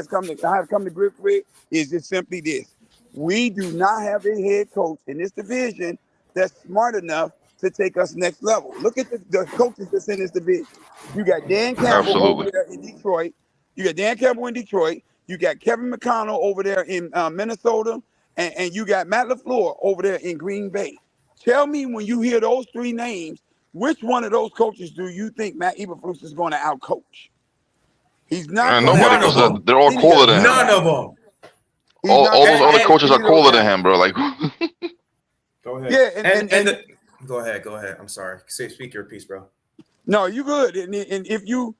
come to grips with is just simply this: we do not have a head coach in this division that's smart enough to take us next level. Look at the coaches that's in this division. You got Dan Campbell over Absolutely. there in Detroit. You got Dan Campbell in Detroit. You got Kevin McConnell over there in Minnesota, and you got Matt LaFleur over there in Green Bay. Tell me when you hear those three names, which one of those coaches do you think Matt Eberflus is going to outcoach? He's not And going to nobody, None of because outcoach them. they're all any of cooler those than him. None guys. of them. He's not All going those to other And, coaches outcoach are any of those cooler than guys. him, bro. Like, go ahead. Yeah, Go ahead. I'm sorry. Speak your piece, bro. no, you good. And if you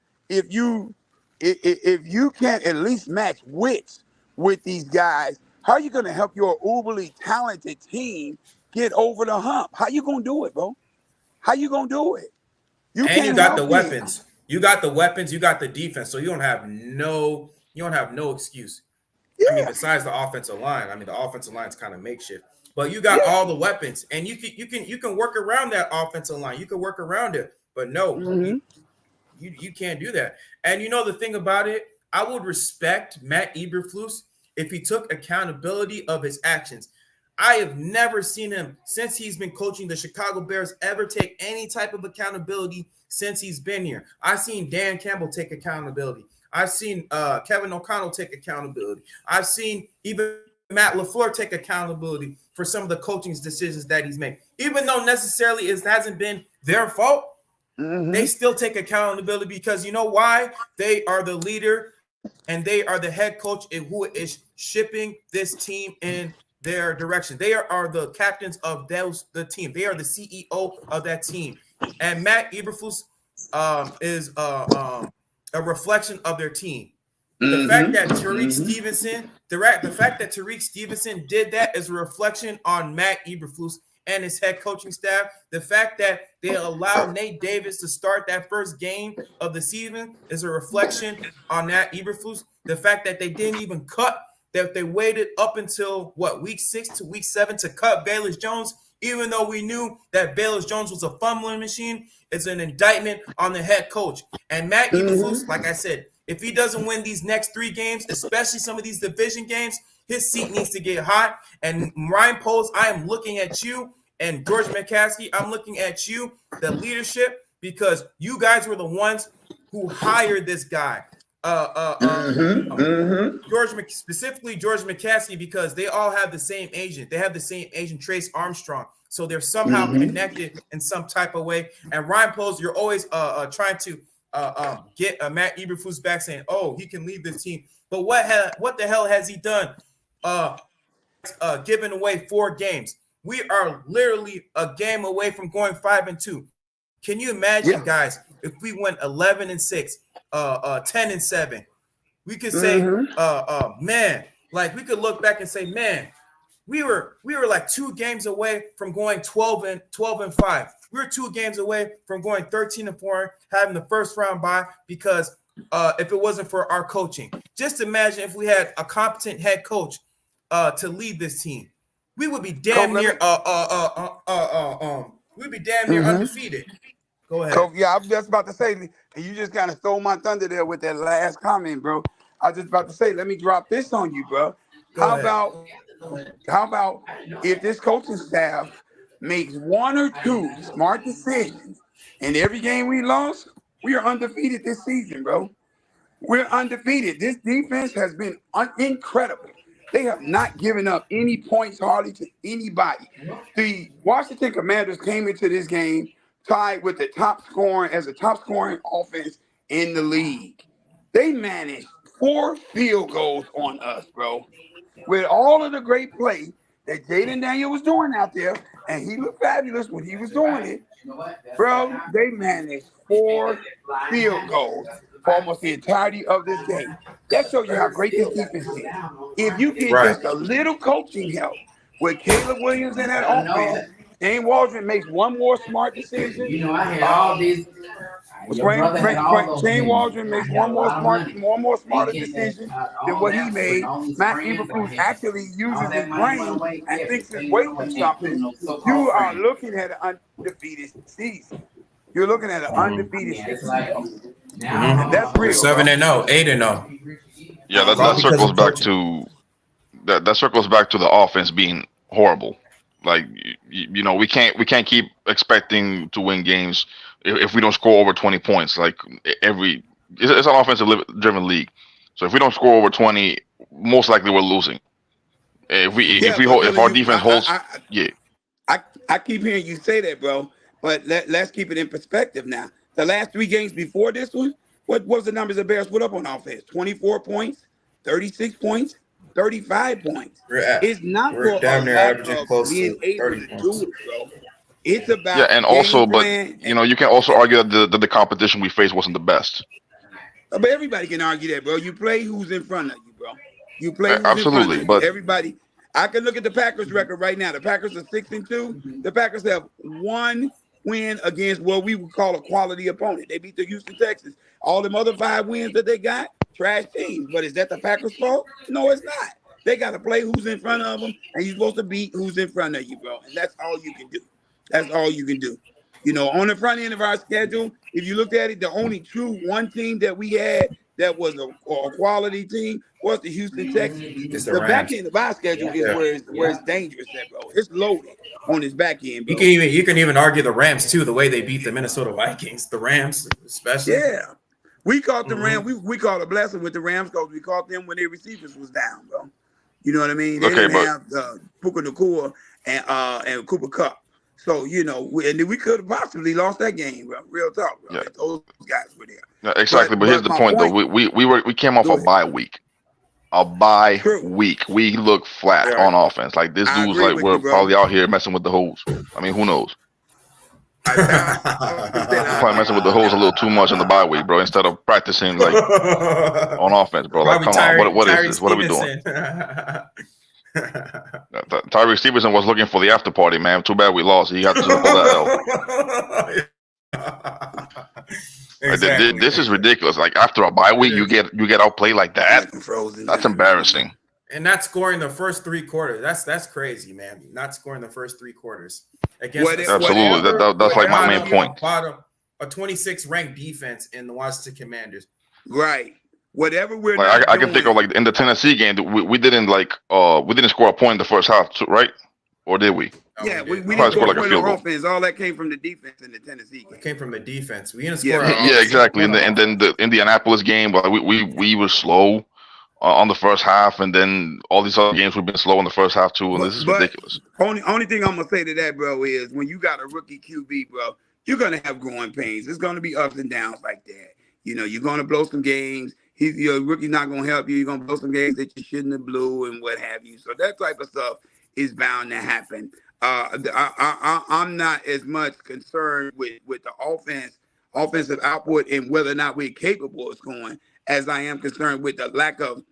can't at least match wits with these guys, how are you going to help your uberly talented team get over the hump? How you going to do it, bro? How you going to do it? You And you can't got the help me. weapons. You got the weapons. You got the defense. So you don't have no excuse. I mean, Yeah, besides the offensive line. I mean, the offensive line is kind of makeshift. But you got yeah. all the weapons, and you can work around that offensive line. You can work around it. But no, Mm-hmm. you can't do that. And you know the thing about it, I would respect Matt Eberflus if he took accountability of his actions. I have never seen him since he's been coaching the Chicago Bears ever take any type of accountability since he's been here. I've seen Dan Campbell take accountability. I've seen Kevin O'Connell take accountability. I've seen even Matt LaFleur take accountability for some of the coaching decisions that he's made. Even though necessarily it hasn't been their fault, Mm-hmm. they still take accountability because you know why? They are the leader and they are the head coach who is shipping this team in their direction. They are the captains of the team. They are the CEO of that team. And Matt Eberflus is a reflection of their team. The fact that Tariq Stevenson, the fact that Tariq Stevenson did that is a reflection on Matt Eberflus and his head coaching staff. The fact that they allowed Nate Davis to start that first game of the season is a reflection on Matt Eberflus. The fact that they didn't even cut, that they waited up until week 6 to week 7 to cut Bayless Jones, even though we knew that Bayless Jones was a fumbling machine, it's an indictment on the head coach. And Matt Eberflus, like I said, if he doesn't win these next 3 games, especially some of these division games, his seat needs to get hot. And Ryan Poles, I am looking at you, and George McCaskey, I'm looking at you, the leadership, because you guys were the ones who hired this guy. Specifically George McCaskey, because they all have the same agent. They have the same agent, Trace Armstrong. So they're somehow connected in some type of way. And Ryan Poles, you're always trying to get Matt Eberflus back, saying, "Oh, he can lead this team." But what the hell has he done? Giving away 4 games. We are literally a game away from going 5-2. Can you imagine, guys, if we went 11-6, 10-7? We could say, man, like we could look back and say, man, we were like 2 games away from going 12-5. We were 2 games away from going 13-4, having the first round bye because if it wasn't for our coaching. Just imagine if we had a competent head coach to lead this team. We would be damn near undefeated. Go ahead. So yeah, I was just about to say, and you just kind of stole my thunder there with that last comment, bro. I was just about to say, let me drop this on you, bro. Go How ahead. about if this coaching staff makes one or two smart decisions in every game we lost, we are undefeated this season, bro. We're undefeated. This defense has been incredible. They have not given up any points hardly to anybody. The Washington Commanders came into this game tied with the top scoring offense in the league. They managed 4 field goals on us, bro. With all of the great play that Jayden Daniels was doing out there, and he looked fabulous when he was doing it, bro, they managed 4 field goals for almost the entirety of this game. That shows you how great this defense is. If you get Right. just a little coaching help with Caleb Williams in that offense, Shane Waldron makes one more smart decision. Shane Waldron makes one more smarter decision than what he made. Matt Eberflus actually uses his brain and thinks his way through something. You are looking at an undefeated season. You're looking at an undefeated season, bro. And that's We're real, bro. 7-0, 8-0. Yeah, All that because circles of back coaching. to that circles back to the offense being horrible. Like we can't keep expecting to win games if we don't score over 20 points. Like it's an offensive driven league. So if we don't score over 20, most likely we're losing. If our defense holds, yeah. I keep hearing you say that, bro. But let's keep it in perspective now. The last 3 games before this one, what was the numbers the Bears put up on offense? 24 points, 36 points, 35 points. It's not We're for damn a near lack averaging of close being to able 30 to points. do it, bro. It's about Yeah, and also, game but plan. you can also argue that the competition we faced wasn't the best. But everybody can argue that, bro. You play who's in front of you, bro. You play who's in front Absolutely, of you. but Everybody. I can look at the Packers record right now. The Packers are 6-2. The Packers have 1 win against what we would call a quality opponent. They beat the Houston Texans. All them other 5 wins that they got, trash teams. But is that the Packers' fault? No, it's not. They got to play who's in front of them, and you're supposed to beat who's in front of you, bro. And that's all you can do. That's all you can do. On the front end of our schedule, if you looked at it, the only true one team that we had that was a quality team was the Houston Texans. It's The back Rams. end of our schedule is where it's dangerous at, bro. It's loaded on his back end, bro. You can even argue the Rams too, the way they beat the Minnesota Vikings. The Rams, especially. Yeah. We caught the Rams. We caught a blessing with the Rams because we caught them when their receivers was down, bro. You know what I mean? They didn't have Puka Nacua and Cooper Kupp. So, and we could have possibly lost that game, bro. Real talk, bro. Yeah. Those guys were there. Yeah, exactly. But here's the point, though. We came off a bye week. We look flat on offense. Like this dude's like we're probably out here messing with the hose. I mean, who knows? Probably messing with the hose a little too much in the bye week, bro. Instead of practicing like on offense, bro. Like, come on, what is this? What are we doing? Tyree Stevenson was looking for the after party, man. Too bad we lost. He got to pull that L. Exactly. This is ridiculous. Like after a bye week, you get outplayed like that. That's embarrassing. And not scoring the first 3 quarters. That's crazy, man. Not scoring the first 3 quarters. Absolutely. That's like my main point. A 26 ranked defense in the Washington Commanders. Right. Whatever we're like, I can think of like in the Tennessee game, we didn't score a point in the first half, right? Or did we? Yeah, we didn't score like a field goal. Offense. All that came from the defense in the Tennessee game. It came from the defense. We didn't score. Yeah, exactly. And then the Indianapolis game, we were slow on the first half, and then all these other games we've been slow in the first half too, and this is ridiculous. Only thing I'm gonna say to that, bro, is when you got a rookie QB, bro, you're gonna have growing pains. It's gonna be ups and downs like that. You're gonna blow some games. Your rookie's not gonna help you. You're gonna blow some games that you shouldn't have blew and what have you. So that type of stuff is bound to happen. I'm not as much concerned with the offensive output and whether or not we're capable of scoring as I am concerned with the lack of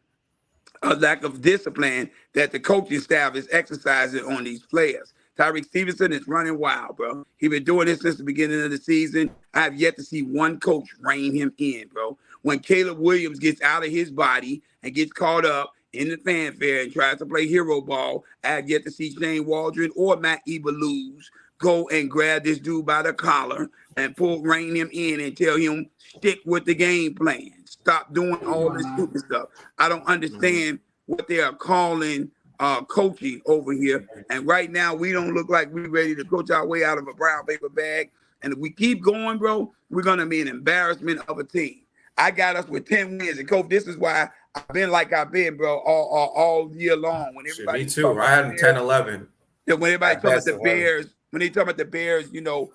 discipline that the coaching staff is exercising on these players. Tyreek Stevenson is running wild, bro. He's been doing this since the beginning of the season. I have yet to see one coach rein him in, bro. When Caleb Williams gets out of his body and gets caught up in the fanfare and tries to play hero ball, I have yet to see Shane Waldron or Matt Eberflus go and grab this dude by the collar and rein him in and tell him stick with the game plan. Stop doing all this stupid stuff. I don't understand what they are calling coaching over here. And right now, we don't look like we're ready to coach our way out of a brown paper bag. And if we keep going, bro, we're going to be an embarrassment of a team. I got us with 10 wins. And, Coach, this is why I've been like I've been, bro, all year long. When everybody me too. I had 10, 11. Yeah, when everybody talking about the Bears, when they talk about the Bears, you know,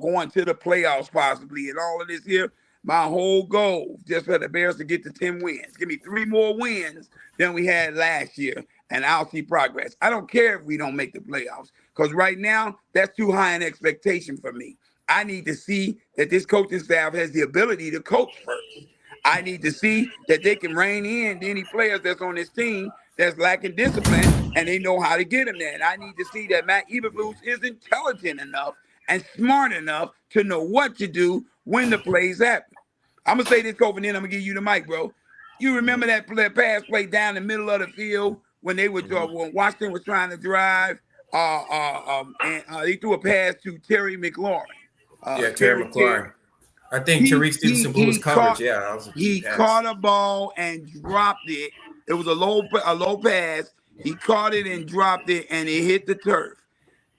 going to the playoffs possibly and all of this here, my whole goal just for the Bears to get to 10 wins. Give me 3 more wins than we had last year, and I'll see progress. I don't care if we don't make the playoffs, because right now, that's too high an expectation for me. I need to see that this coaching staff has the ability to coach first. I need to see that they can rein in any players that's on this team that's lacking discipline, and they know how to get them there. And I need to see that Matt Eberflus is intelligent enough and smart enough to know what to do when the plays happen. I'm going to say this, Kobe, and then I'm going to give you the mic, bro. You remember that pass play down the middle of the field when they were when Washington was trying to drive, and they threw a pass to Terry McLaurin. Terry McLaurin. I think Tariq Stevenson blew his coverage. That was a he pass. Caught a ball and dropped it. It was a low pass. He caught it and dropped it, and it hit the turf.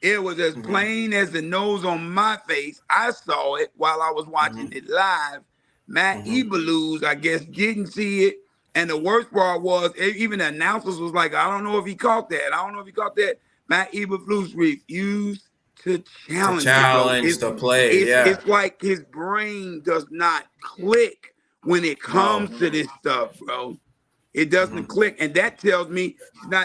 It was as plain as the nose on my face. I saw it while I was watching it live. Matt Eberflus, I guess, didn't see it. And the worst part was, even the announcers was like, I don't know if he caught that. Matt Eberflus refused to challenge the play. It's like his brain does not click when it comes to this stuff, bro. It doesn't click, and that tells me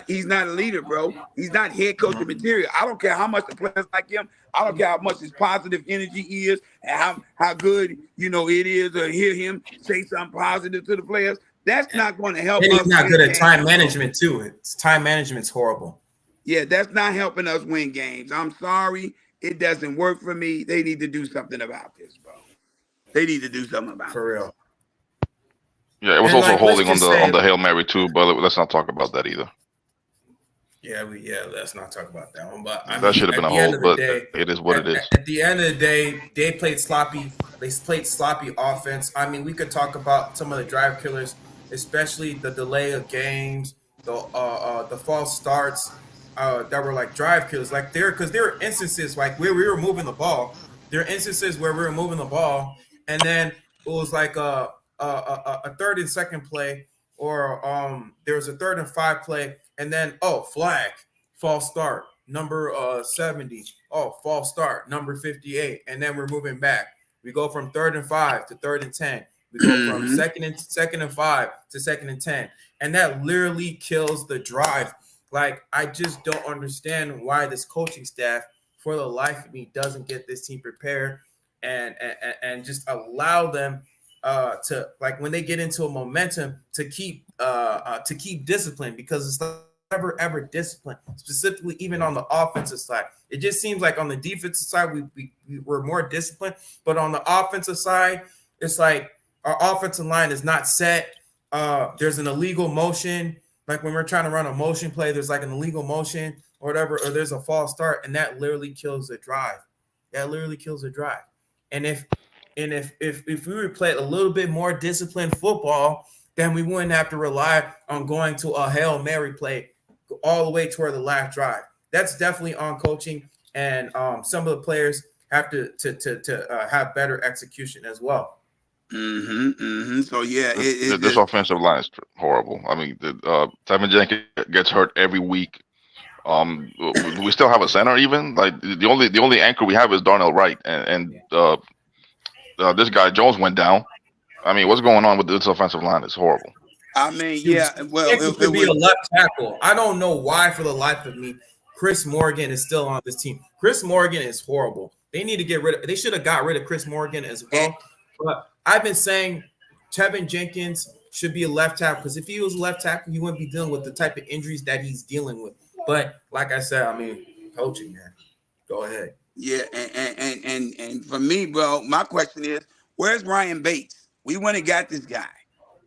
he's not a leader, bro. He's not head coaching material. I don't care how much the players like him. I don't care how much his positive energy is and how good, it is to hear him say something positive to the players. That's not going to help us. He's not good at time management, too. Time management's horrible. Yeah, that's not helping us win games. I'm sorry. It doesn't work for me. They need to do something about this, bro. They need to do something about it. For real. Yeah, it was also holding on the Hail Mary too, but let's not talk about that either. Yeah, let's not talk about that one. But that should have been a hold, but it is what it is. At the end of the day, they played sloppy. They played sloppy offense. I mean, we could talk about some of the drive killers, especially the delay of games, the false starts that were like drive killers. Like there were instances like where we were moving the ball. There are instances where we were moving the ball, and then it was like a 3rd and 2nd play, or there was a 3rd and 5 play, and then flag, false start, number 70, false start, number 58, and then we're moving back. We go from 3rd and 5 to 3rd and 10. We go from second and 5 to 2nd and 10, and that literally kills the drive. Like, I just don't understand why this coaching staff, for the life of me, doesn't get this team prepared and just allow them to, like, when they get into a momentum, to keep discipline, because it's never ever discipline, specifically even on the offensive side. It just seems like on the defensive side we're more disciplined, but on the offensive side, it's like our offensive line is not set. There's an illegal motion, like when we're trying to run a motion play, there's like an illegal motion or whatever, or there's a false start, and that literally kills the drive. And if we would play a little bit more disciplined football, then we wouldn't have to rely on going to a Hail Mary play all the way toward the last drive. That's definitely on coaching, and some of the players have to have better execution as well. So yeah, this offensive line is horrible. I mean, Tevin Jenkins gets hurt every week. We still have a center even. Like the only anchor we have is Darnell Wright, and this guy Jones went down. I mean, what's going on with this offensive line? It's horrible. I mean, yeah. Well, it could be a left tackle. I don't know why, for the life of me, Chris Morgan is still on this team. Chris Morgan is horrible. They need to get rid of. They should have got rid of Chris Morgan as well. But I've been saying Tevin Jenkins should be a left tackle, because if he was a left tackle, he wouldn't be dealing with the type of injuries that he's dealing with. But like I said, I mean, coaching, man. Go ahead. Yeah, and for me, bro, my question is, where's Ryan Bates? We went and got this guy.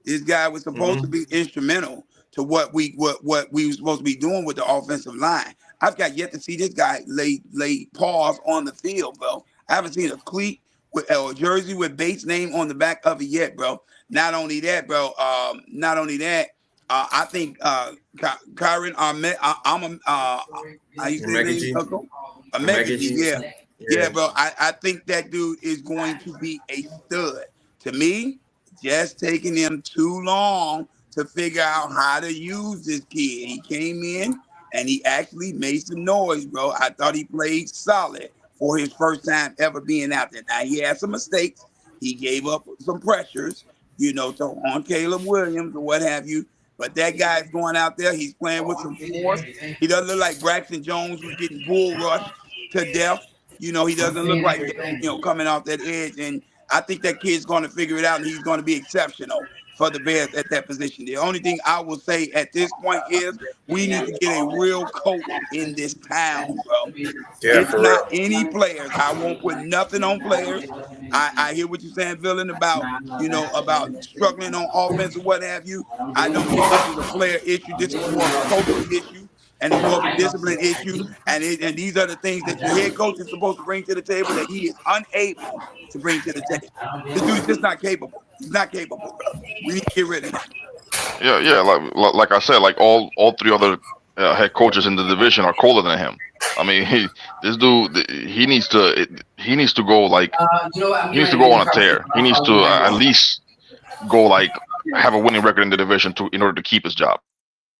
This guy was supposed to be instrumental to what we were supposed to be doing with the offensive line. I've got yet to see this guy lay paws on the field, bro. I haven't seen a cleat or a jersey with Bates' name on the back of it yet, bro. Not only that, bro. I think Kyron Ahmed, how you say his name, Omegaji. Uncle? Omegaji, yeah. Yeah, bro. I think that dude is going to be a stud. To me, just taking him too long to figure out how to use this kid. He came in and he actually made some noise, bro. I thought he played solid for his first time ever being out there. Now, he had some mistakes. He gave up some pressures, on Caleb Williams or what have you. But that guy's going out there. He's playing with some force. He doesn't look like Braxton Jones was getting bull rushed to death. He doesn't look like that, coming off that edge. And I think that kid's going to figure it out, and he's going to be exceptional for the Bears at that position. The only thing I will say at this point is we need to get a real coach in this town, bro. Yeah, it's not any players. I won't put nothing on players. I hear what you're saying, Villain, about struggling on offense or what have you. I don't think this is a player issue. This is more of a coaching issue and it's more of a discipline issue. And these are the things that your head coach is supposed to bring to the table that he is unable to bring to the table. This dude's just not capable. He's not capable, bro. We need to get rid of him. Yeah. Like I said, like all three other head coaches in the division are colder than him. I mean, this dude, he needs to go like he needs to go on a tear. He needs to at least go like have a winning record in the division in order to keep his job.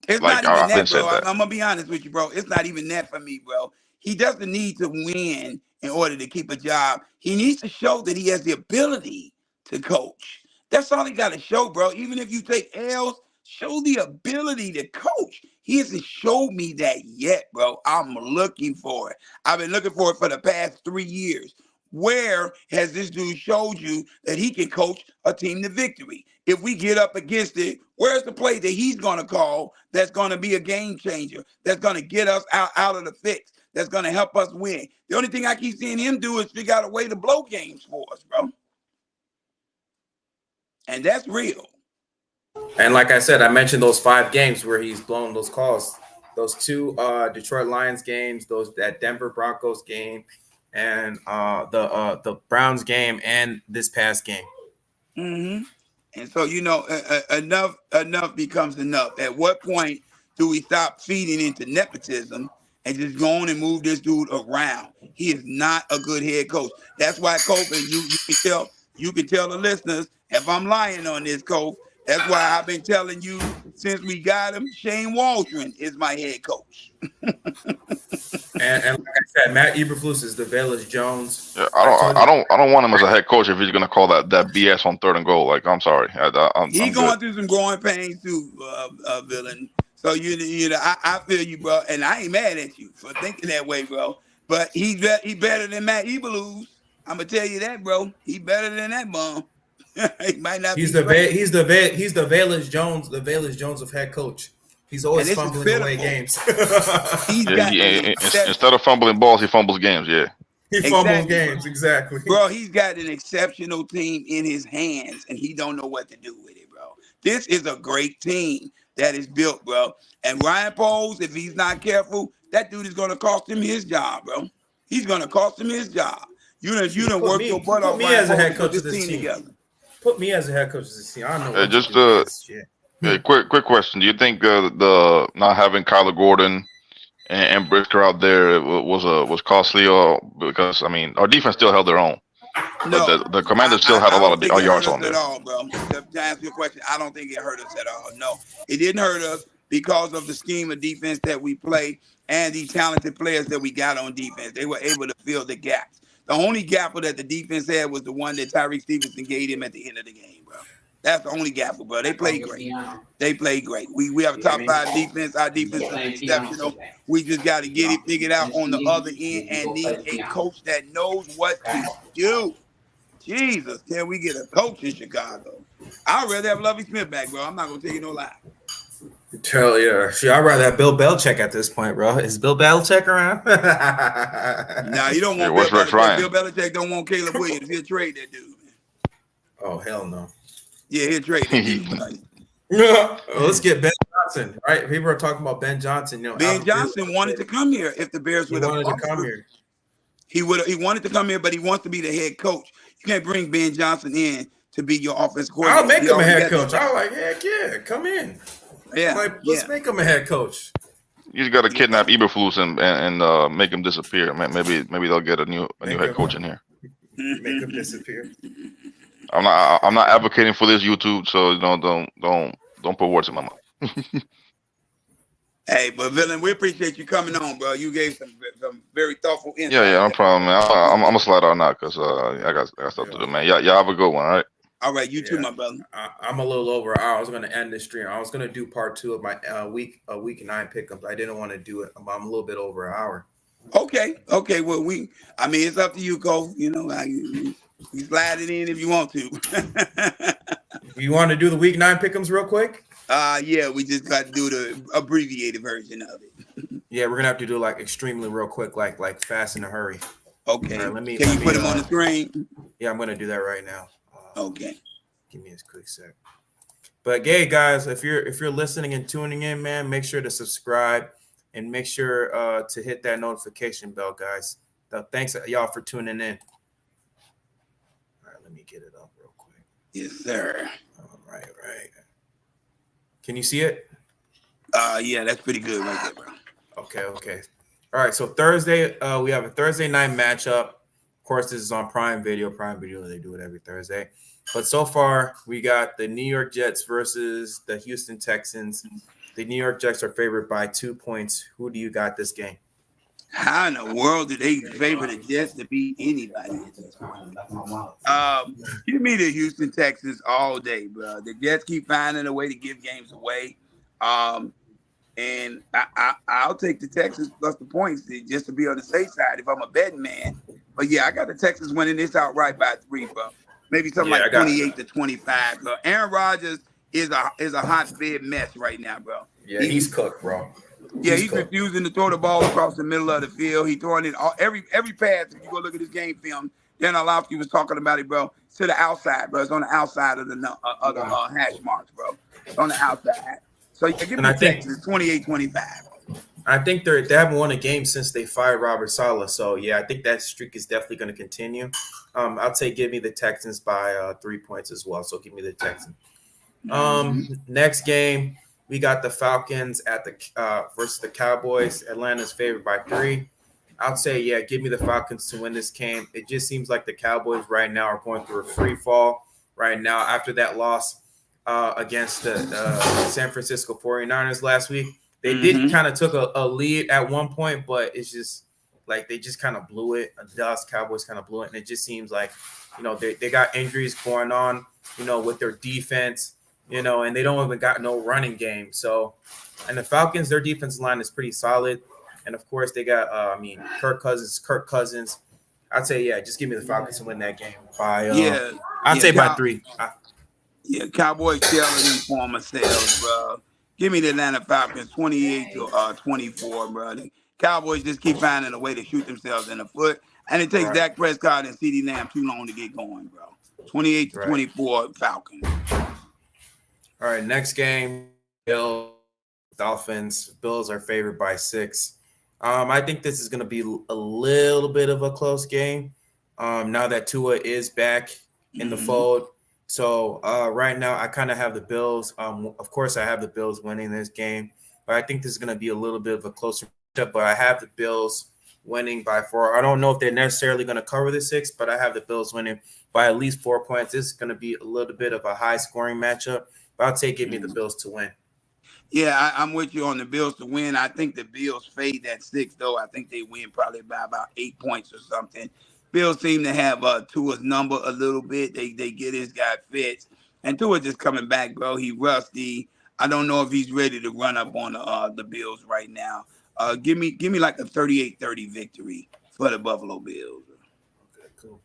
It's like, not even that, bro. I'm gonna be honest with you, bro. It's not even that for me, bro. He doesn't need to win in order to keep a job. He needs to show that he has the ability to coach. That's all he got to show, bro. Even if you take L's, show the ability to coach. He hasn't showed me that yet, bro. I'm looking for it. I've been looking for it for the past 3 years. Where has this dude showed you that he can coach a team to victory? If we get up against it, where's the play that he's going to call that's going to be a game changer, that's going to get us out of the fix, that's going to help us win? The only thing I keep seeing him do is figure out a way to blow games for us, bro. And that's real. And like I said, I mentioned those 5 games where he's blown those calls. Those 2 Detroit Lions games, that Denver Broncos game, and the Browns game, and this past game. Mm-hmm. And so, enough becomes enough. At what point do we stop feeding into nepotism and just go on and move this dude around? He is not a good head coach. That's why, Kof, and you can tell the listeners if I'm lying on this, Kof. That's why I've been telling you since we got him, Shane Waldron is my head coach. and like I said, Matt Eberflus is the Velus Jones. Yeah, I don't want him as a head coach if he's gonna call that BS on 3rd and goal. Like, I'm sorry, He's going through some growing pains too, Villain. So I feel you, bro, and I ain't mad at you for thinking that way, bro. But he better than Matt Eberflus. I'm gonna tell you that, bro. He better than that bum. He might not. He's the Velus Jones, the Velus Jones of head coach. He's always fumbling away games. Instead of fumbling balls, he fumbles games. Yeah, he fumbles games, exactly. Bro, he's got an exceptional team in his hands, and he don't know what to do with it, bro. This is a great team that is built, bro. And Ryan Poles, if he's not careful, that dude is going to cost him his job, bro. He's going to cost him his job. You done worked your butt off. Me as a head coach of this team together. Put me as a head coach of this team. I don't know. Just quick question. Do you think the not having Kyler Gordon and Brisker out there was costly, or because our defense still held their own? No, but the Commanders still had a lot of yards on there. At all, bro. To answer your question, I don't think it hurt us at all. No, it didn't hurt us because of the scheme of defense that we play and the talented players that we got on defense. They were able to fill the gaps. The only gap that the defense had was the one that Tyreek Stevenson gave him at the end of the game, bro. That's the only gap, bro. They played great. They played great. We have a top 5 defense. Our defense is exceptional. We just got to get it figured out on the other end and need a coach that knows what to do. Jesus, can we get a coach in Chicago? I'd rather have Lovie Smith back, bro. I'm not going to tell you no lie. Hell yeah. I'd rather have Bill Belichick at this point, bro. Is Bill Belichick around? Nah, you don't want Bill Belichick. Bill Belichick don't want Caleb Williams. He'll trade that dude. Oh, hell no. Yeah, he'll trade that dude. Let's get Ben Johnson, right? People are talking about Ben Johnson. You know, Ben Johnson wanted to come here if the Bears he would have wanted to come offered. here. He wanted to come here, but he wants to be the head coach. You can't bring Ben Johnson in to be your offense I'll coordinator. make He him a already head got that coach. job. I'll like, heck yeah, come in. Yeah, Like, let's make him a head coach. You just got to kidnap Eberflus and make him disappear. Maybe they'll get a new head coach in here. Make him disappear. I'm not advocating for this YouTube, so don't put words in my mouth. Hey, but Villain, we appreciate you coming on, bro. You gave some very thoughtful insight. Yeah, no problem, man. I'm gonna slide out now because I got stuff to do, man. Y'all have a good one, all right? All right, you too, my brother. I'm a little over. I was going to end the stream. I was going to do part 2 of my week 9 pickups. I didn't want to do it. I'm a little bit over an hour. Okay. Well, it's up to you, Cole. You know, you slide it in if you want to. You want to do the week 9 pickups real quick? Yeah, we just got to do the abbreviated version of it. Yeah, we're gonna have to do like extremely real quick, like fast in a hurry. Okay. Right, Can you put them on the screen? Yeah, I'm gonna do that right now. Okay. Give me a quick sec. But hey, guys, if you're listening and tuning in, man, make sure to subscribe and make sure to hit that notification bell, guys. Thanks y'all for tuning in. All right, let me get it up real quick. Yes, sir. All right. Can you see it? Yeah, that's pretty good right there, bro. Okay. All right, so Thursday, we have a Thursday night matchup. Of course, this is on Prime Video. Prime Video, they do it every Thursday. But so far, we got the New York Jets versus the Houston Texans. The New York Jets are favored by 2 points. Who do you got this game? How in the world do they favor the Jets to beat anybody at this point? Give me the Houston Texans all day, bro. The Jets keep finding a way to give games away. And I'll take the Texans plus the points just to be on the safe side if I'm a betting man. But yeah, I got the Texans winning this outright by 3, bro. Maybe something like 28-25. Bro. Aaron Rodgers is a hotbed mess right now, bro. Yeah, he's cooked, bro. Yeah, he's refusing to throw the ball across the middle of the field. He's throwing it every pass. If you go look at his game film, Dan Orlovsky was talking about it, bro. To the outside, bro. It's on the outside of the hash marks, bro. It's on the outside. So give me the Texans 28-25. I think they haven't won a game since they fired Robert Saleh. So yeah, I think that streak is definitely going to continue. I'll say give me the Texans by 3 points as well. So give me the Texans. Next game, we got the Falcons at the versus the Cowboys. Atlanta's favored by 3. I'd say, yeah, give me the Falcons to win this game. It just seems like the Cowboys right now are going through a free fall right now after that loss against the San Francisco 49ers last week. They did kind of took a lead at one point, but it's just like they just kind of blew it. The Dallas Cowboys kind of blew it, and it just seems like, they got injuries going on, with their defense, and they don't even got no running game. So, and the Falcons, their defensive line is pretty solid. And of course, they got, Kirk Cousins. I'd say, yeah, just give me the Falcons to win that game by, I'd say by 3. Cowboys killing these former sales, bro. Give me the Atlanta Falcons 28-24, bro. The Cowboys just keep finding a way to shoot themselves in the foot, and it takes Dak Prescott and CeeDee Lamb too long to get going, bro. 28-24 Falcons. All right, next game, Bills, Dolphins. Bills are favored by 6. I think this is going to be a little bit of a close game now that Tua is back in the fold. So right now, I kind of have the Bills. Of course, I have the Bills winning this game, but I think this is going to be a little bit of a closer matchup. But I have the Bills winning by 4. I don't know if they're necessarily going to cover the 6, but I have the Bills winning by at least 4 points. This is going to be a little bit of a high-scoring matchup, but I'll give me the Bills to win. Yeah, I'm with you on the Bills to win. I think the Bills fade that 6, though. I think they win probably by about 8 points or something. Bills seem to have Tua's number a little bit. They get his guy Fitz. And Tua just coming back, bro. He rusty. I don't know if he's ready to run up on the Bills right now. Give me like a 38-30 victory for the Buffalo Bills. Okay, cool.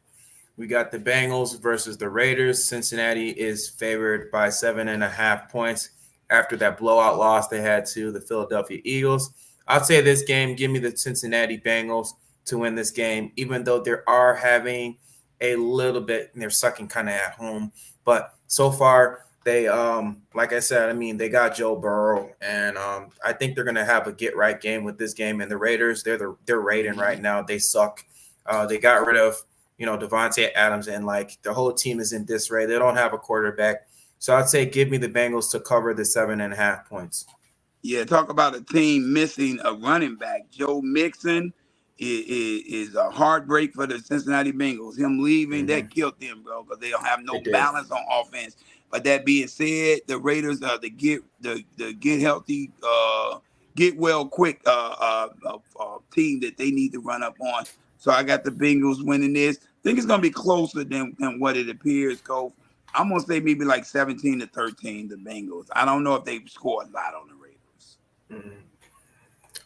We got the Bengals versus the Raiders. Cincinnati is favored by 7.5 points after that blowout loss they had to the Philadelphia Eagles. I'd say this game, give me the Cincinnati Bengals to win this game, even though they are having a little bit, and they're sucking kind of at home. But so far, They like I said, I mean, they got Joe Burrow, and I think they're gonna have a get right game with this game. And the Raiders, they're raiding right now. They suck. They got rid of Devontae Adams, and like the whole team is in disarray. They don't have a quarterback, so I'd say give me the Bengals to cover the 7.5 points. Yeah, talk about a team missing a running back. Joe Mixon is a heartbreak for the Cincinnati Bengals. Him leaving, that killed them, bro, because they don't have no It did. balance on offense. But that being said, the Raiders are the get healthy, get well quick team that they need to run up on. So I got the Bengals winning this. I think it's gonna be closer than what it appears, Coach. I'm gonna say maybe like 17-13, the Bengals. I don't know if they score a lot on the Raiders. Mm-hmm.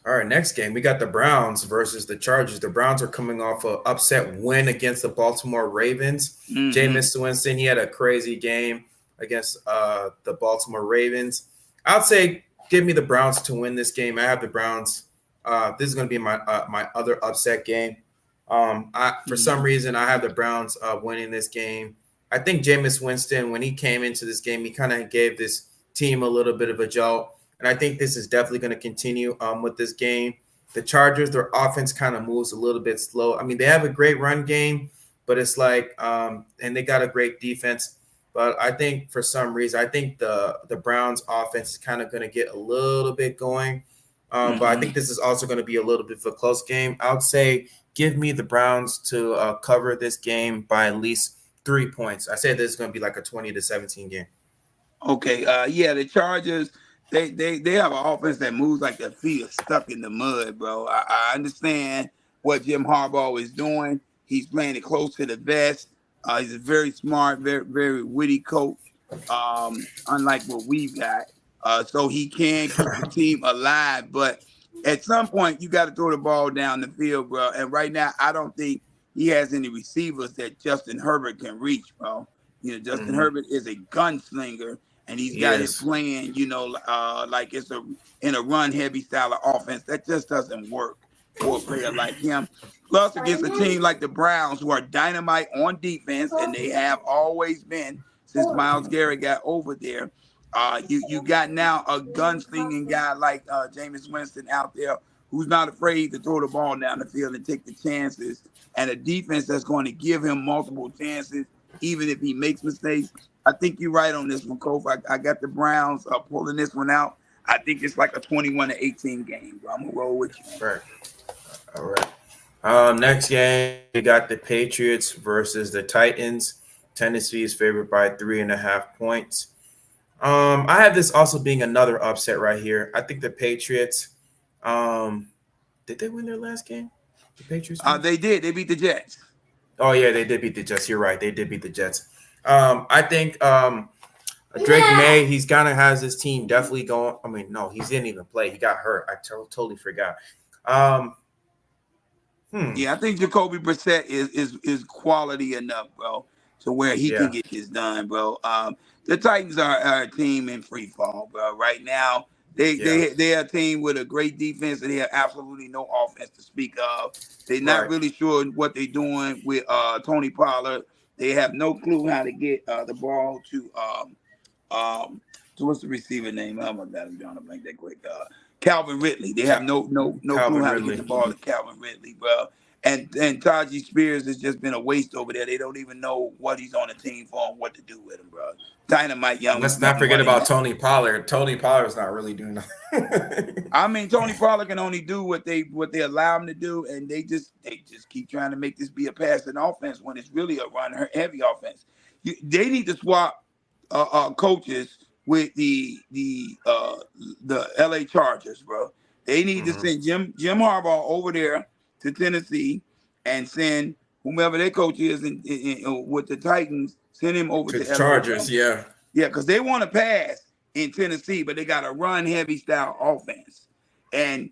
All right, next game, we got the Browns versus the Chargers. The Browns are coming off an upset win against the Baltimore Ravens. Jameis Winston, he had a crazy game against the Baltimore Ravens. I'd say give me the Browns to win this game. I have the Browns. This is going to be my other upset game. For some reason, I have the Browns winning this game. I think Jameis Winston, when he came into this game, he kind of gave this team a little bit of a jolt. And I think this is definitely going to continue with this game. The Chargers, their offense kind of moves a little bit slow. I mean, they have a great run game, but it's like, and they got a great defense. But I think for some reason, I think the Browns offense is kind of going to get a little bit going. But I think this is also going to be a little bit of a close game. I would say give me the Browns to cover this game by at least 3 points. I said this is going to be like a 20-17 game. Okay. Yeah, the Chargers, they have an offense that moves like their feet are stuck in the mud, bro. I understand what Jim Harbaugh is doing. He's playing it close to the vest. He's a very smart, very, very witty coach, unlike what we've got. So he can keep the team alive. But at some point, you got to throw the ball down the field, bro. And right now, I don't think he has any receivers that Justin Herbert can reach, bro. Justin Herbert is a gunslinger, and he's got it playing, like it's in a run-heavy style of offense. That just doesn't work for a player like him. Plus, against a team like the Browns, who are dynamite on defense, and they have always been since Myles Garrett got over there. You got now a gunslinging guy like Jameis Winston out there who's not afraid to throw the ball down the field and take the chances, and a defense that's going to give him multiple chances, even if he makes mistakes. I think you're right on this one, Kof. I got the Browns pulling this one out. I think it's like a 21-18 game, bro. I'm going to roll with you. Right. All right. Next game, we got the Patriots versus the Titans. Tennessee is favored by 3.5 points. I have this also being another upset right here. I think the Patriots, did they win their last game? The Patriots? They did. They beat the Jets. Oh, yeah, they did beat the Jets. You're right. They did beat the Jets. I think Drake May, he's kind of has his team definitely going. I mean, no, he didn't even play. He got hurt. I totally forgot. Yeah, I think Jacoby Brissett is quality enough, bro, to where he can get this done, bro. The Titans are a team in free fall, bro. Right now, they're a team with a great defense, and they have absolutely no offense to speak of. They're not really sure what they're doing with Tony Pollard. They have no clue how to get the ball to what's the receiver name? Oh my God, I'm drawing a blank that quick. Calvin Ridley. They have no clue how to get the ball to Calvin Ridley, bro. And Tajee Spears has just been a waste over there. They don't even know what he's on the team for and what to do with him, bro. Dynamite young. Let's not forget about Tony Pollard. Tony Pollard's not really doing nothing. I mean, Tony Pollard can only do what they allow him to do, and they just keep trying to make this be a passing offense when it's really a run heavy offense. They need to swap coaches with the LA Chargers, bro. They need to send Jim Harbaugh over there to Tennessee and send whomever their coach is with the Titans, send him over to the Chargers. Yeah, because they want to pass in Tennessee, but they got a run heavy style offense. And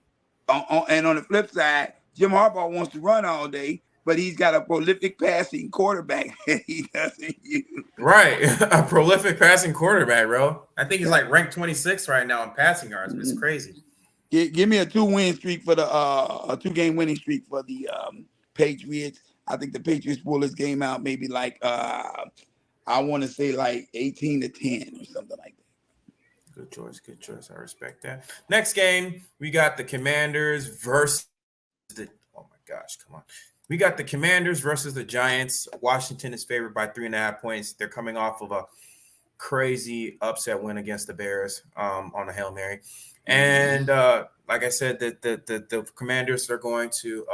on the flip side, Jim Harbaugh wants to run all day, but he's got a prolific passing quarterback that he doesn't use. Right, a prolific passing quarterback, bro. I think he's like ranked 26 right now in passing yards. It's crazy. Give me a 2-win streak for a 2-game winning streak for the Patriots. I think the Patriots pull this game out maybe like I want to say like 18-10 or something like that. Good choice. Good choice. I respect that. Next game, we got the Commanders versus the. Oh my gosh, come on. We got the Commanders versus the Giants. Washington is favored by 3.5 points. They're coming off of a crazy upset win against the Bears on a Hail Mary. And like I said, the Commanders are going to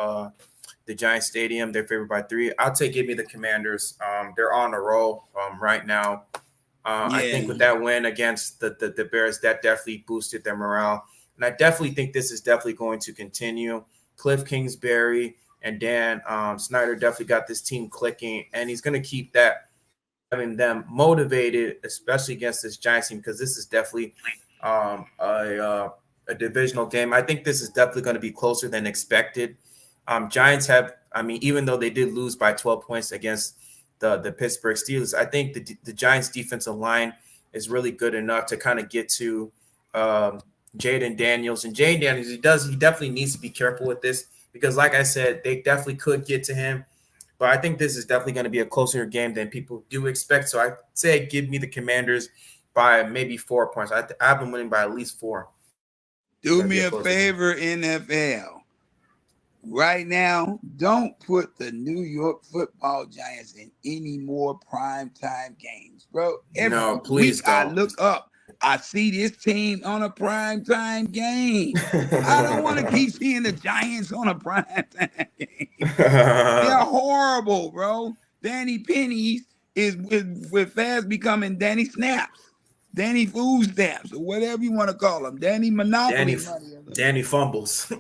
the Giants Stadium. They're favored by 3. Give me the Commanders. They're on a roll right now. I think with that win against the Bears, that definitely boosted their morale. And I definitely think this is definitely going to continue. Cliff Kingsbury and Dan Snyder definitely got this team clicking, and he's going to keep that, having them motivated, especially against this Giants team, because this is definitely a divisional game. I think this is definitely going to be closer than expected. Giants have, even though they did lose by 12 points against the Pittsburgh Steelers, I think the Giants defensive line is really good enough to kind of get to Jayden Daniels. And Jayden Daniels, he definitely needs to be careful with this, because like I said, they definitely could get to him. But I think this is definitely going to be a closer game than people do expect. So I say give me the Commanders by maybe 4 points. I have them winning by at least 4. Do me a favor, NFL. Right now, don't put the New York Football Giants in any more primetime games, bro. Every please week I look up, I see this team on a primetime game. I don't want to keep seeing the Giants on a primetime game. They're horrible, bro. Danny Pennies is fast becoming Danny Snaps, Danny Food Stamps, or whatever you want to call them. Danny Monopoly money. Danny Fumbles.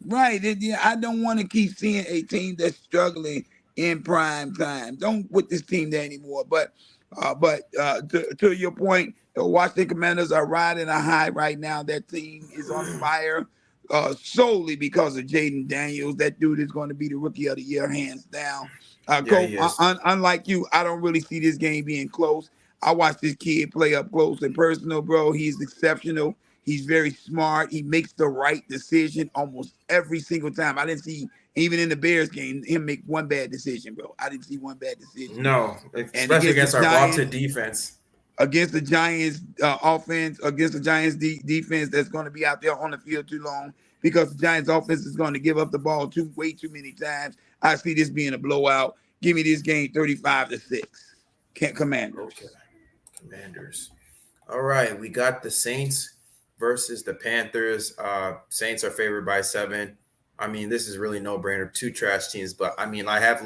Right. I don't want to keep seeing a team that's struggling in prime time. Don't put this team there anymore. But to your point, the Washington Commanders are riding a high right now. That team is on fire solely because of Jayden Daniels. That dude is going to be the rookie of the year, hands down. Unlike you, I don't really see this game being close. I watched this kid play up close and personal, bro. He's exceptional. He's very smart. He makes the right decision almost every single time. I didn't see, even in the Bears game, him make one bad decision, bro. I didn't see one bad decision. No, especially against our vaunted defense. Against the Giants offense, against the Giants defense that's going to be out there on the field too long, because the Giants offense is going to give up the ball way too many times. I see this being a blowout. Give me this game 35-6. Commanders. Okay. Commanders. All right, we got the Saints versus the Panthers. Saints are favored by 7. This is really no brainer. 2 trash teams, but I have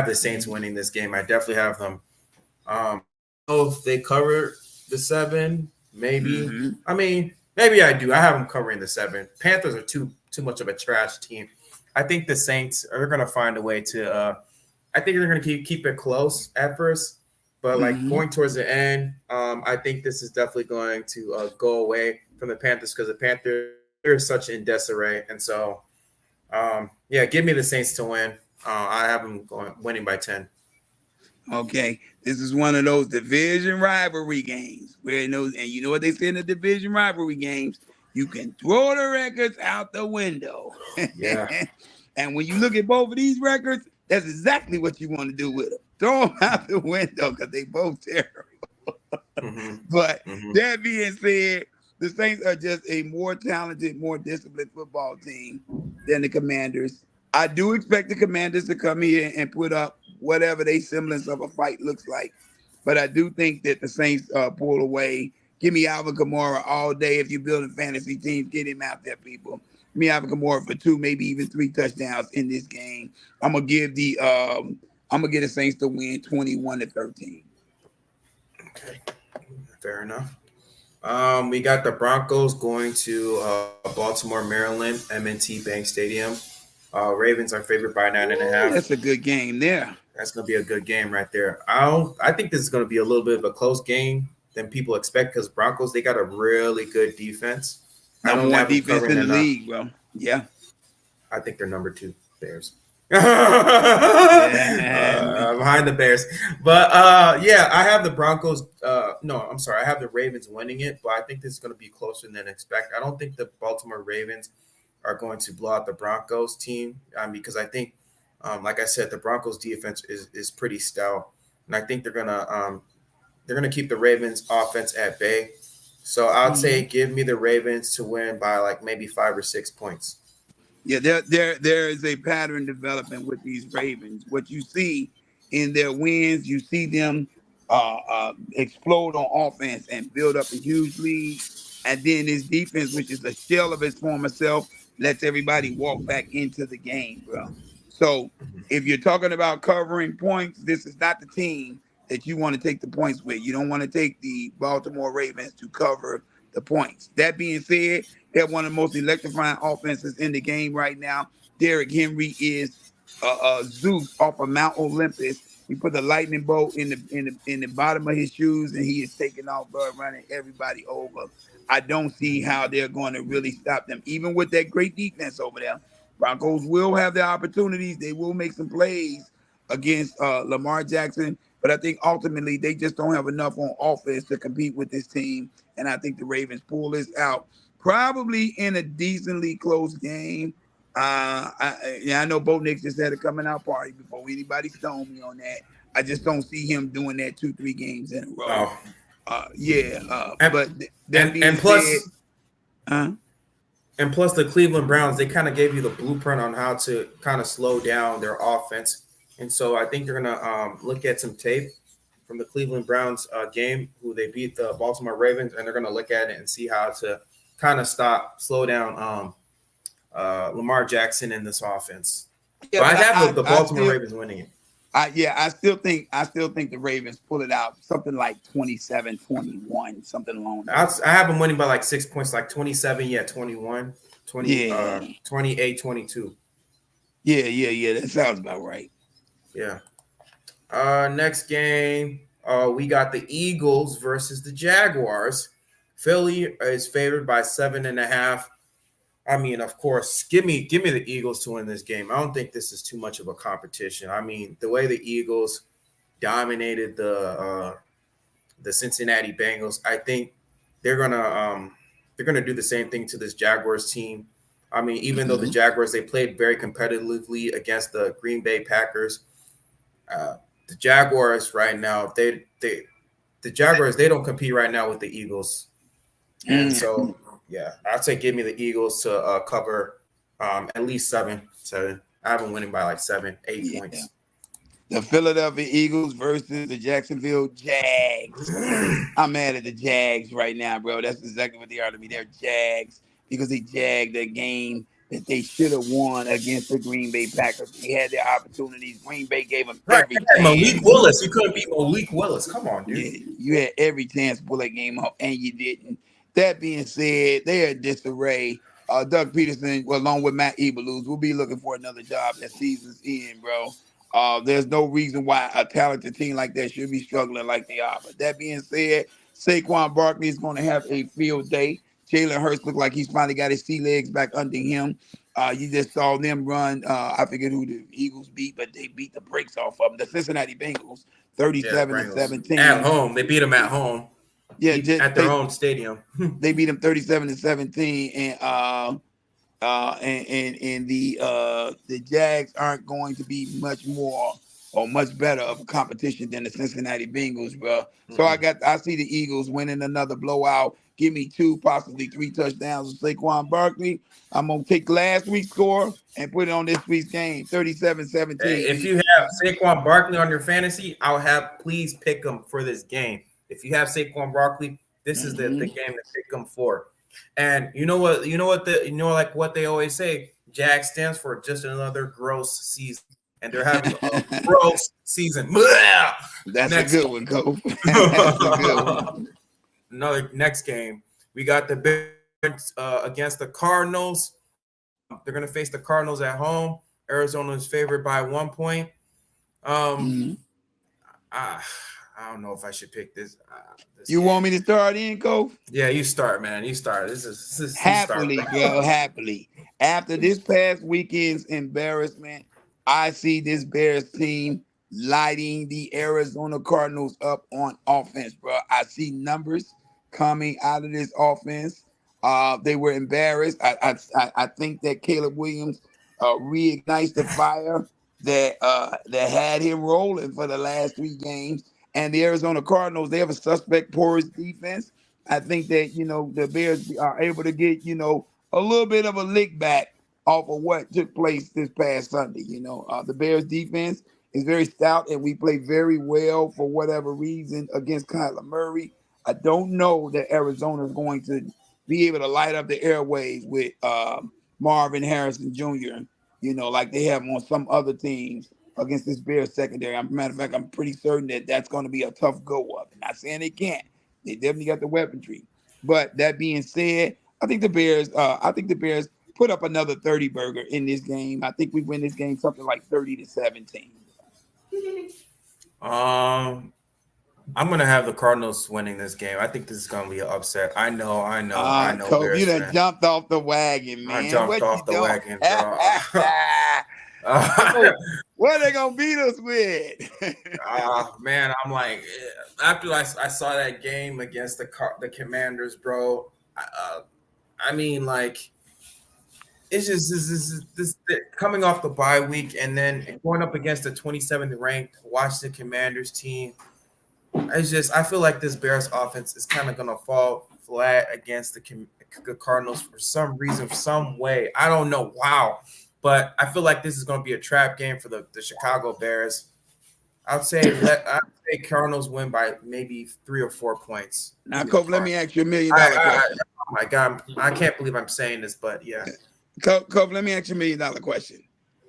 the Saints winning this game. I definitely have them. If they cover the 7, maybe. Maybe I do. I have them covering the 7. Panthers are too much of a trash team. I think the Saints are going to find a way to. I think they're going to keep it close at first. But going towards the end, I think this is definitely going to go away from the Panthers, because the Panthers are such in disarray. And so, give me the Saints to win. I have them winning by 10. Okay, this is one of those division rivalry games where and you know what they say in the division rivalry games, you can throw the records out the window. Yeah. And when you look at both of these records, that's exactly what you want to do with them. Throw them out the window, because they both terrible. But that being said, the Saints are just a more talented, more disciplined football team than the Commanders. I do expect the Commanders to come here and put up whatever their semblance of a fight looks like. But I do think that the Saints pull away. Give me Alvin Kamara all day. If you're building fantasy teams, get him out there, people. Give me Alvin Kamara for 2, maybe even 3 touchdowns in this game. I'm gonna give the Saints to win 21-13. Okay, fair enough. We got the Broncos going to Baltimore, Maryland, M&T Bank Stadium. Ravens are favored by 9.5. That's a good game there. That's going to be a good game right there. I think this is going to be a little bit of a close game than people expect, because Broncos, they got a really good defense. Number 1 defense in the league, bro. Yeah. I think they're number 2, Bears. Behind the Bears. But I have the Broncos. I have the Ravens winning it, but I think this is going to be closer than expect. I don't think the Baltimore Ravens are going to blow out the Broncos team, because I think, like I said, the Broncos defense is pretty stout. and I think they're gonna keep the Ravens offense at bay. So I'd say give me the Ravens to win by like maybe 5 or 6 points. Yeah, there is a pattern developing with these Ravens. What you see in their wins, you see them explode on offense and build up a huge lead, and then his defense, which is a shell of his former self, lets everybody walk back into the game, bro. So if you're talking about covering points, this is not the team that you want to take the points with. You don't want to take the Baltimore Ravens to cover the points. That being said, they're one of the most electrifying offenses in the game right now. Derrick Henry is Zeus off of Mount Olympus. He put the lightning bolt in the bottom of his shoes, and he is taking off, bro, running everybody over. I don't see how they're going to really stop them, even with that great defense over there. Broncos will have their opportunities. They will make some plays against Lamar Jackson, but I think ultimately they just don't have enough on offense to compete with this team. And I think the Ravens pull this out probably in a decently close game. I know Bo Nix just had a coming out party before anybody stoned me on that. I just don't see him doing that 2-3 games in a row. Oh, But that being and said, plus the Cleveland Browns, they kind of gave you the blueprint on how to kind of slow down their offense, and so I think you're gonna look at some tape from the Cleveland Browns game, who they beat the Baltimore Ravens, and they're gonna look at it and see how to kind of slow down Lamar Jackson in this offense. yeah, But I but have the Baltimore still, Ravens winning it. I still think the Ravens pull it out, something like 27-21, something along those. I have them winning by like 6 points, like 27, 21, 20, Yeah. 28, 22. Yeah. That sounds about right. Yeah. Next game, we got the Eagles versus the Jaguars. Philly is favored by 7.5. I mean, of course, give me the Eagles to win this game. I don't think this is too much of a competition. I mean, the way the Eagles dominated the Cincinnati Bengals, I think they're gonna do the same thing to this Jaguars team. I mean, even though the Jaguars, they played very competitively against the Green Bay Packers, the Jaguars right now, the Jaguars, they don't compete right now with the Eagles, and so. Yeah, I'd say give me the Eagles to cover at least 7. I have them winning by like 7, 8 points. The Philadelphia Eagles versus the Jacksonville Jags. I'm mad at the Jags right now, bro. That's exactly what they are to me. They're Jags because they jagged a game that they should have won against the Green Bay Packers. They had their opportunities. Green Bay gave them every chance. Malik Willis. You couldn't beat Malik Willis. Come on, dude. Yeah, you had every chance to pull that game out, and you didn't. That being said, they are disarray. Doug Peterson, along with Matt Eberflus, will be looking for another job that season's in, bro. There's no reason why a talented team like that should be struggling like they are. But that being said, Saquon Barkley is going to have a field day. Jalen Hurts looked like he's finally got his sea legs back under him. You just saw them run. I forget who the Eagles beat, but they beat the brakes off of them. The Cincinnati Bengals, 37-17. At home, they beat them at home. Yeah, at their own stadium. They beat them 37-17, and the Jags aren't going to be much more or much better of a competition than the Cincinnati Bengals, bro. So I see the Eagles winning another blowout. Give me 2, possibly 3 touchdowns of Saquon Barkley. I'm gonna take last week's score and put it on this week's game, 37-17. Hey, if you have Saquon Barkley on your fantasy, please pick him for this game. If you have Saquon Barkley, this is the game to pick him for. And you know what they always say, Jag stands for just another gross season. And they're having a gross season. That's a good one, Cole. That's a good one. Next game, we got the Bears against the Cardinals. They're going to face the Cardinals at home. Arizona is favored by 1 point. I don't know if I should pick this. You game. Want me to start in, Cole? Yeah, you start, man. You start. This is happily, girl, happily. After this past weekend's embarrassment, I see this Bears team lighting the Arizona Cardinals up on offense, bro. I see numbers coming out of this offense. They were embarrassed. I think that Caleb Williams reignites the fire. that had him rolling for the last 3 games. And the Arizona Cardinals, they have a suspect porous defense. I think that the Bears are able to get a little bit of a lick back off of what took place this past Sunday. The Bears defense is very stout, and we play very well for whatever reason against Kyler Murray. I don't know that Arizona is going to be able to light up the airwaves with Marvin Harrison Jr., like they have on some other teams against this Bears secondary. As a matter of fact, I'm pretty certain that that's going to be a tough go-up. I'm not saying they can't. They definitely got the weaponry. But that being said, I think the Bears put up another 30 burger in this game. I think we win this game something like 30-17. I'm gonna have the Cardinals winning this game. I think this is gonna be an upset. I know. Cope, Bears you done fan. jumped off the wagon, man. I jumped off the wagon, bro. What are they gonna beat us with? Man, I'm like, after I saw that game against the Commanders, bro. I mean, like, it's just this coming off the bye week and then going up against the 27th ranked Washington Commanders team. I feel like this Bears offense is kind of gonna fall flat against the Cardinals for some reason, some way. I don't know how, but I feel like this is gonna be a trap game for the Chicago Bears. I'd say Cardinals win by maybe 3 or 4 points. Now, Cope, let me ask you $1 million question. Oh my God, I can't believe I'm saying this, but yeah. Cope, let me ask you $1 million question.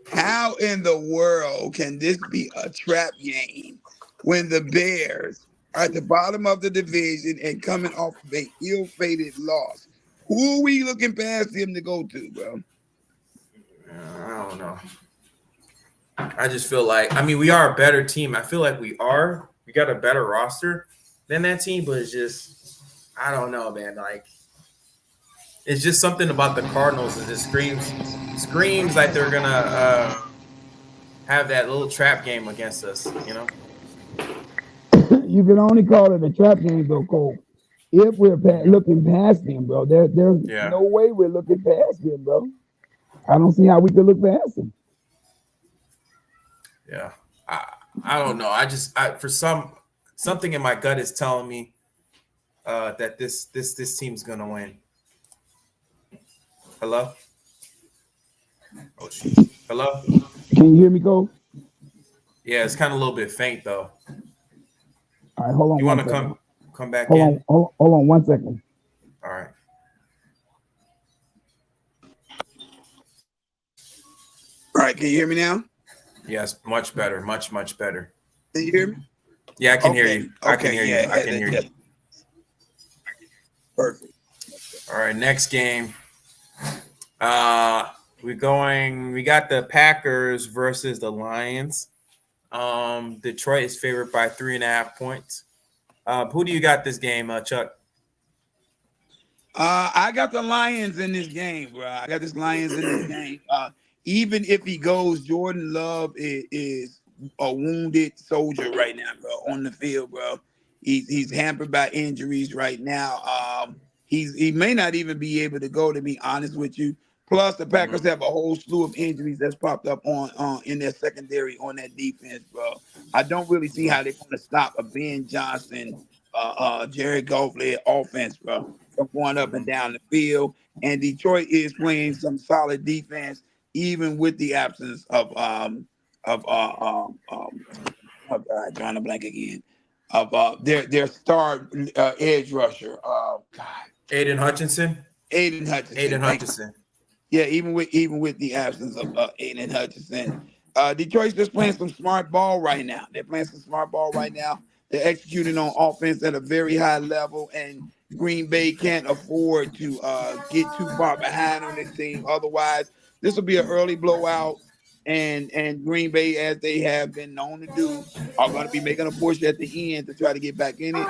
How in the world can this be a trap game when the Bears are at the bottom of the division and coming off of an ill-fated loss? Who are we looking past them to go to, bro? I don't know. I just feel like, we are a better team. I feel like we got a better roster than that team, but it's just, I don't know, man. Like, it's just something about the Cardinals that just screams like they're gonna have that little trap game against us, You can only call it a trap game, though, Cole. If we're looking past them, bro, there's no way we're looking past them, bro. I don't see how we could look past them. Yeah, I don't know. For something in my gut is telling me that this team's gonna win. Hello. Oh, shit. Hello. Can you hear me, Cole? Yeah, it's kind of a little bit faint though. All right, hold on. You want to come back hold in? Hold on 1 second. All right. All right, can you hear me now? Yes, much better. Much better. Can you hear me? Yeah, I can hear you. I can hear you. I can hear you. Perfect. All right, next game. We got the Packers versus the Lions. Detroit is favored by 3.5 points. Who do you got this game, Chuck? I got the Lions in this game, bro. I got this Lions in this game. Even if he goes, Jordan Love is a wounded soldier right now, bro, on the field, bro. He's hampered by injuries right now. He may not even be able to go, to be honest with you. Plus, the Packers have a whole slew of injuries that's popped up on in their secondary on that defense, bro. I don't really see how they're going to stop a Ben Johnson, Jared Goff-led offense, bro, from going up and down the field. And Detroit is playing some solid defense, even with the absence of drawing a blank again, of their star edge rusher. Aiden Hutchinson. Aiden Hutchinson. Yeah, even with the absence of Aiden Hutchinson, Detroit's just playing some smart ball right now. They're playing some smart ball right now. They're executing on offense at a very high level, and Green Bay can't afford to get too far behind on this team. Otherwise, this will be an early blowout, and Green Bay, as they have been known to do, are going to be making a push at the end to try to get back in it.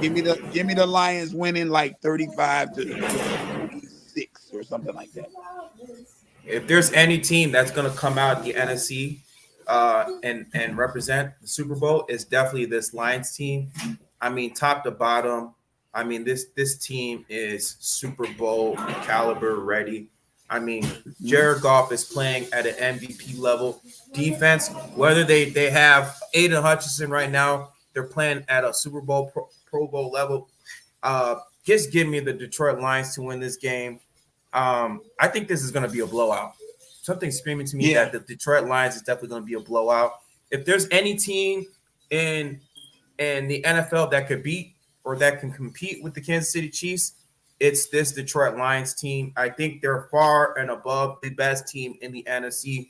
Give me the Lions winning like 35-26 or something like that. If there's any team that's going to come out in the NFC and represent the Super Bowl, it's definitely this Lions team. Top to bottom. This team is Super Bowl caliber ready. I mean, Jared Goff is playing at an MVP level. Defense, whether they have Aiden Hutchinson right now, they're playing at a Super Bowl, Pro Bowl level. Just give me the Detroit Lions to win this game. I think this is going to be a blowout. Something screaming to me that the Detroit Lions is definitely going to be a blowout. If there's any team in the NFL that could beat or that can compete with the Kansas City Chiefs, it's this Detroit Lions team. I think they're far and above the best team in the NFC.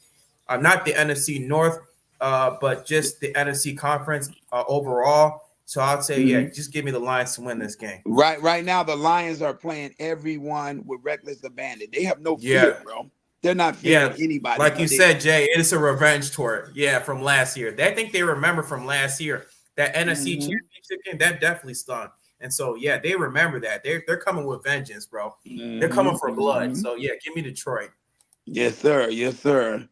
Not the NFC North, but just the NFC conference overall. So I'd say, just give me the Lions to win this game. Right now, the Lions are playing everyone with reckless abandon. They have no fear, bro. They're not fearing anybody. Like you said, Jay, it's a revenge tour. Yeah, from last year. I think they remember from last year that NFC championship game, that definitely stung. And so, they remember that. They're coming with vengeance, bro. They're coming for blood. So, give me Detroit. Yes, sir. Yes, sir.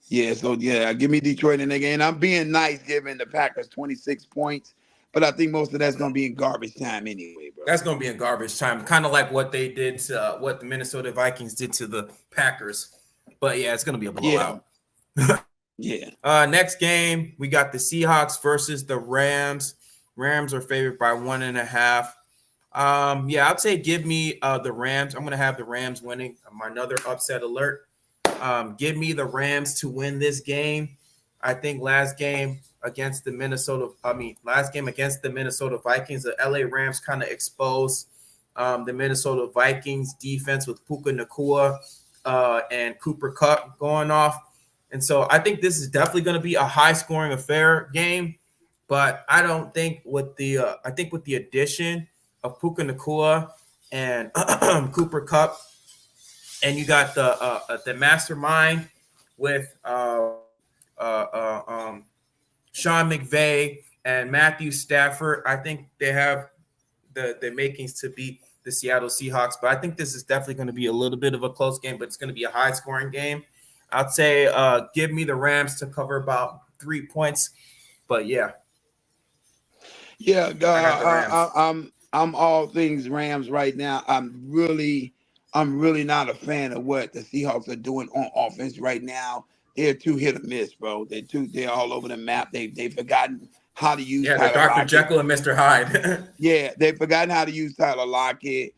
Yeah, so, give me Detroit in the game. I'm being nice giving the Packers 26 points, but I think most of that's going to be in garbage time anyway, bro. That's going to be in garbage time, kind of like what they did to what the Minnesota Vikings did to the Packers. But, it's going to be a blowout. Next game, we got the Seahawks versus the Rams. Rams are favored by 1.5. I'd say give me the Rams. I'm going to have the Rams winning. Another upset alert. Give me the Rams to win this game. I think last game against the Minnesota Vikings, the LA Rams kind of exposed the Minnesota Vikings defense with Puka Nacua and Cooper Kupp going off. And so I think this is definitely going to be a high-scoring affair game. But I don't think with the addition of Puka Nacua and Cooper Kupp, and you got the mastermind with Sean McVay and Matthew Stafford, I think they have the makings to beat the Seattle Seahawks. But I think this is definitely going to be a little bit of a close game, but it's going to be a high-scoring game. I'd say give me the Rams to cover about 3 points. But I'm all things Rams right now. I'm really not a fan of what the Seahawks are doing on offense right now. They're too hit or miss, bro. They're all over the map. They've forgotten how to use. They're Dr. Jekyll and Mr. Hyde. They've forgotten how to use Tyler Lockett.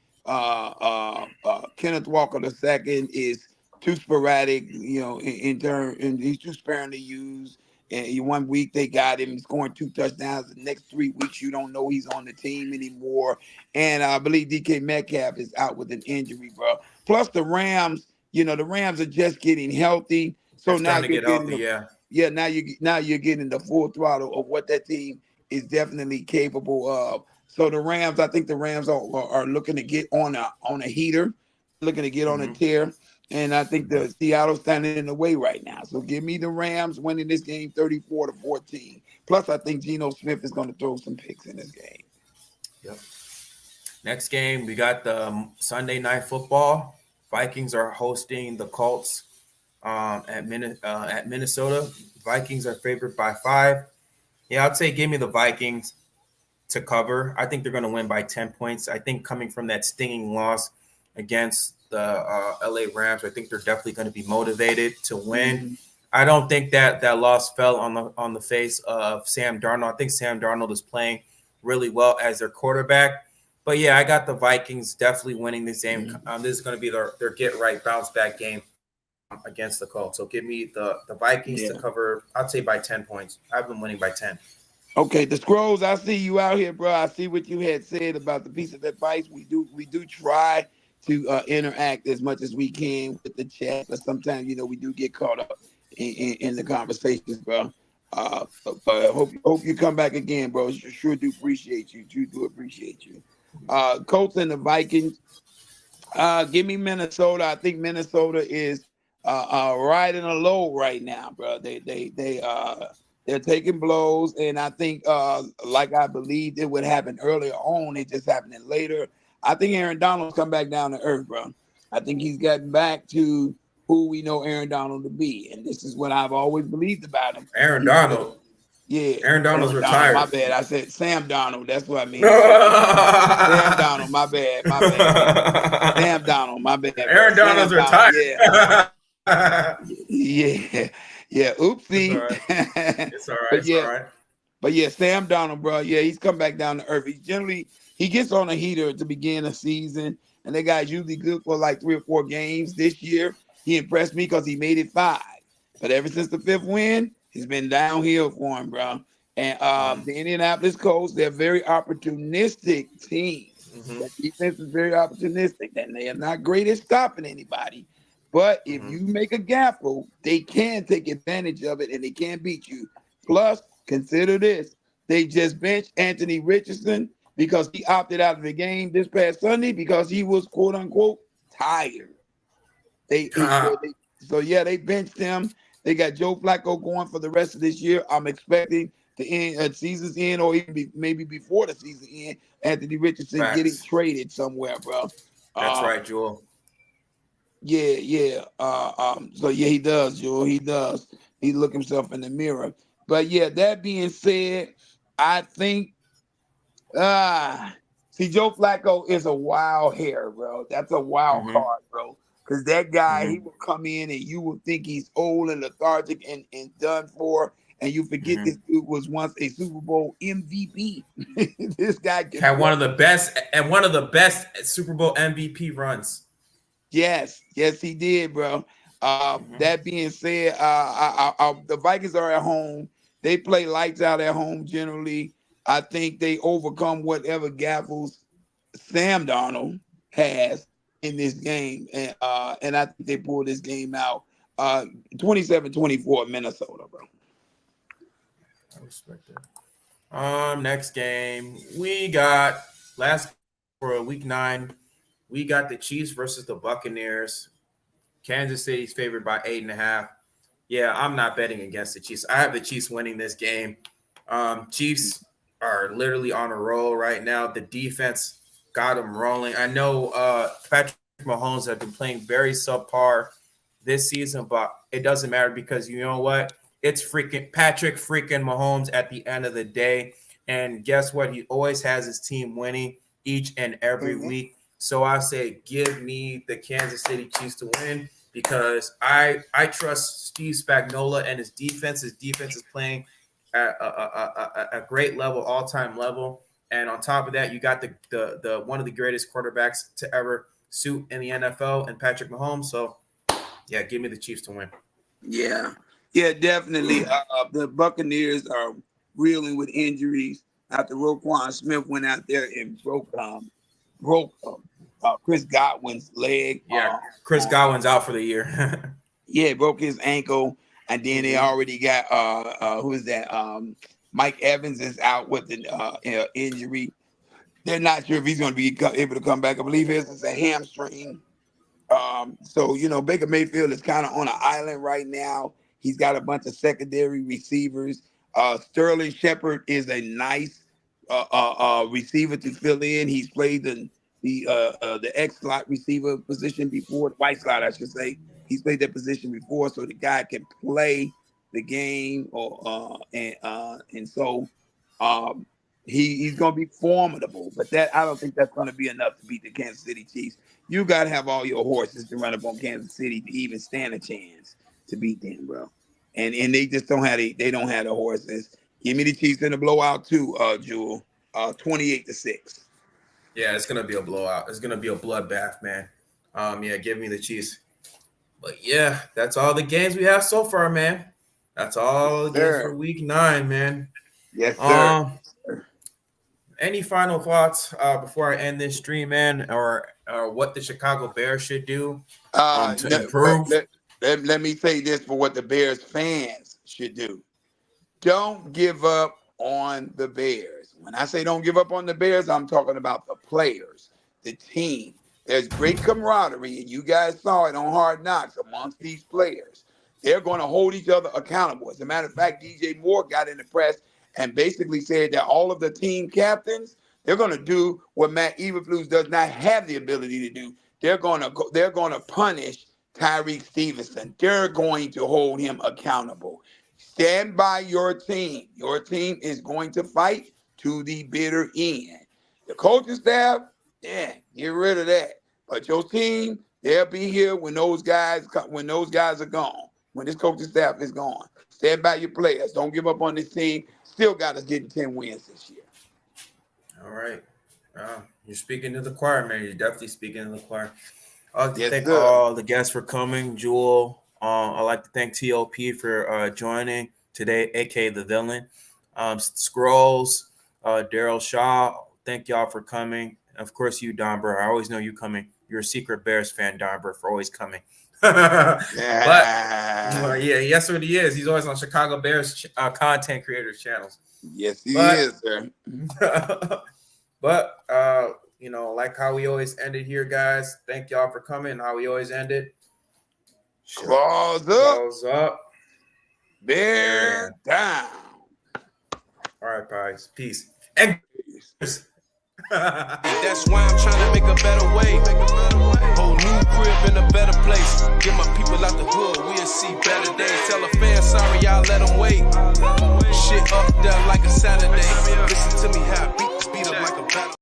Kenneth Walker II is too sporadic, and he's too sparing to use. And 1 week they got him scoring 2 touchdowns. The next 3 weeks you don't know he's on the team anymore. And I believe DK Metcalf is out with an injury, bro. Plus the Rams, the Rams are just getting healthy. So now you're getting now you're getting the full throttle of what that team is definitely capable of. So the Rams, I think the Rams are looking to get on a heater, looking to get on a tear. And I think the Seattle's standing in the way right now. So give me the Rams winning this game 34-14. Plus, I think Geno Smith is going to throw some picks in this game. Yep. Next game, we got the Sunday Night Football. Vikings are hosting the Colts at Minnesota. Vikings are favored by 5. I'd say give me the Vikings to cover. I think they're going to win by 10 points. I think coming from that stinging loss against the LA Rams, I think they're definitely going to be motivated to win. I don't think that loss fell on the face of Sam Darnold. I think Sam Darnold is playing really well as their quarterback. But I got the Vikings definitely winning this game. This is going to be their get right bounce back game against the Colts. So give me the Vikings to cover. I'd say by 10 points. I've been winning by 10. Okay, the Scrolls, I see you out here, bro. I see what you had said about the piece of advice. We do try to interact as much as we can with the chat, but sometimes we do get caught up in the conversations, bro. But I hope you come back again, bro. Sure do appreciate you. Do appreciate you. Colts and the Vikings. Give me Minnesota. I think Minnesota is riding a low right now, bro. They're taking blows, and I think like I believed it would happen earlier on, it just happening later. I think Aaron Donald's come back down to earth, bro. I think he's gotten back to who we know Aaron Donald to be, and this is what I've always believed about him. Aaron Donald. Yeah, Aaron Donald's Sam Donald. My retired. bad. I said Sam Donald. That's what I mean. Sam Aaron Donald. My bad. My bad. Sam Donald. My bad, bro. Sam Donald's Donald. retired. Yeah. Yeah. Yeah. It's all Oopsie. right. It's all right. But It's all yeah. right. But yeah, Sam Donald, bro. Yeah, he's come back down to earth. He gets on a heater at the beginning of the season, and that guy's usually good for like 3 or 4 games. This year, he impressed me because he made it 5. But ever since the 5th win, he's been downhill for him, bro. And the Indianapolis Colts, they're a very opportunistic team. That defense is very opportunistic, and they are not great at stopping anybody. But if you make a gamble, they can take advantage of it, and they can beat you. Plus, consider this. They just benched Anthony Richardson because he opted out of the game this past Sunday because he was, quote unquote, tired. They benched him. They got Joe Flacco going for the rest of this year. I'm expecting the end, season's end, or even maybe before the season end, Anthony Richardson getting traded somewhere, bro. That's right, Jewel. Yeah. So yeah, he does, Jewel. He does. He look himself in the mirror. But yeah, that being said, I think see, Joe Flacco is a wild hair, bro. That's a wild card, bro. Because that guy, he will come in and you will think he's old and lethargic and done for, and you forget this dude was once a Super Bowl MVP. This guy had one of the best Super Bowl MVP runs. Yes, he did, bro. That being said, the Vikings are at home. They play lights out at home generally. I think they overcome whatever gaffles Sam Darnold has in this game. And I think they pull this game out 27-24 Minnesota, bro. I respect it. Next game. We got last for week 9. We got the Chiefs versus the Buccaneers. Kansas City's favored by 8.5. Yeah, I'm not betting against the Chiefs. I have the Chiefs winning this game. Chiefs are literally on a roll right now. The defense got them rolling. I know Patrick Mahomes has been playing very subpar this season, but it doesn't matter because you know what? It's freaking Patrick freaking Mahomes at the end of the day. And guess what? He always has his team winning each and every week. So I say give me the Kansas City Chiefs to win because I trust Steve Spagnuolo and his defense. His defense is playing at a great level, all-time level. And on top of that, you got the one of the greatest quarterbacks to ever suit in the NFL and Patrick Mahomes. So, yeah, give me the Chiefs to win. Yeah, definitely. The Buccaneers are reeling with injuries after Roquan Smith went out there and broke Chris Godwin's leg. Yeah, Chris Godwin's out for the year. Yeah, broke his ankle, and then they already got who is that? Mike Evans is out with an injury. They're not sure if he's going to be able to come back. I believe his is a hamstring. So you know, Baker Mayfield is kind of on an island right now. He's got a bunch of secondary receivers. Sterling Shepard is a nice receiver to fill in. He's played the X slot receiver position before, the white slot, I should say. He's played that position before, so the guy can play the game. And so he's going to be formidable. But I don't think that's going to be enough to beat the Kansas City Chiefs. You got to have all your horses to run up on Kansas City to even stand a chance to beat them, bro. And they just don't have the horses. Give me the Chiefs in the blowout too, Jewel. 28-6. Yeah, it's gonna be a blowout. It's gonna be a bloodbath, man. Yeah, give me the Chiefs. But yeah, that's all the games we have so far, man. That's all the games for week 9, man. Yes, sir. Any final thoughts before I end this stream, man, or what the Chicago Bears should do to improve? Let me say this for what the Bears fans should do. Don't give up on the Bears. When I say don't give up on the Bears, I'm talking about the players, the team. There's great camaraderie, and you guys saw it on Hard Knocks amongst these players. They're going to hold each other accountable. As a matter of fact, DJ Moore got in the press and basically said that all of the team captains, they're going to do what Matt Eberflus does not have the ability to do. They're going to punish Tyreek Stevenson. They're going to hold him accountable. Stand by your team. Your team is going to fight to the bitter end. The coaching staff, get rid of that. But your team, they'll be here when those guys are gone. When this coaching staff is gone. Stand by your players. Don't give up on this team. Still got us getting 10 wins this year. All right. You're speaking to the choir, man. You're definitely speaking to the choir. I'd like to thank all the guests for coming. Jewel, I'd like to thank TOP for joining today, a.k.a. The Villain. Scrolls, Daryl Shaw, thank y'all for coming. Of course, you, Don Burr. I always know you coming. You're a secret Bears fan, Don Burr, for always coming. But yes, what he is. He's always on Chicago Bears content creators channels. Yes, he is, sir. But like how we always end it here, guys. Thank y'all for coming. How we always end it. Claws up. Bear down. All right, guys. Peace. And That's why I'm trying to make a better way. Whole new crib in a better place. Get my people out the hood, we'll see better days. Tell a fan sorry, y'all let them wait. Shit up there like a Saturday. Listen to me how I beat up like a battle.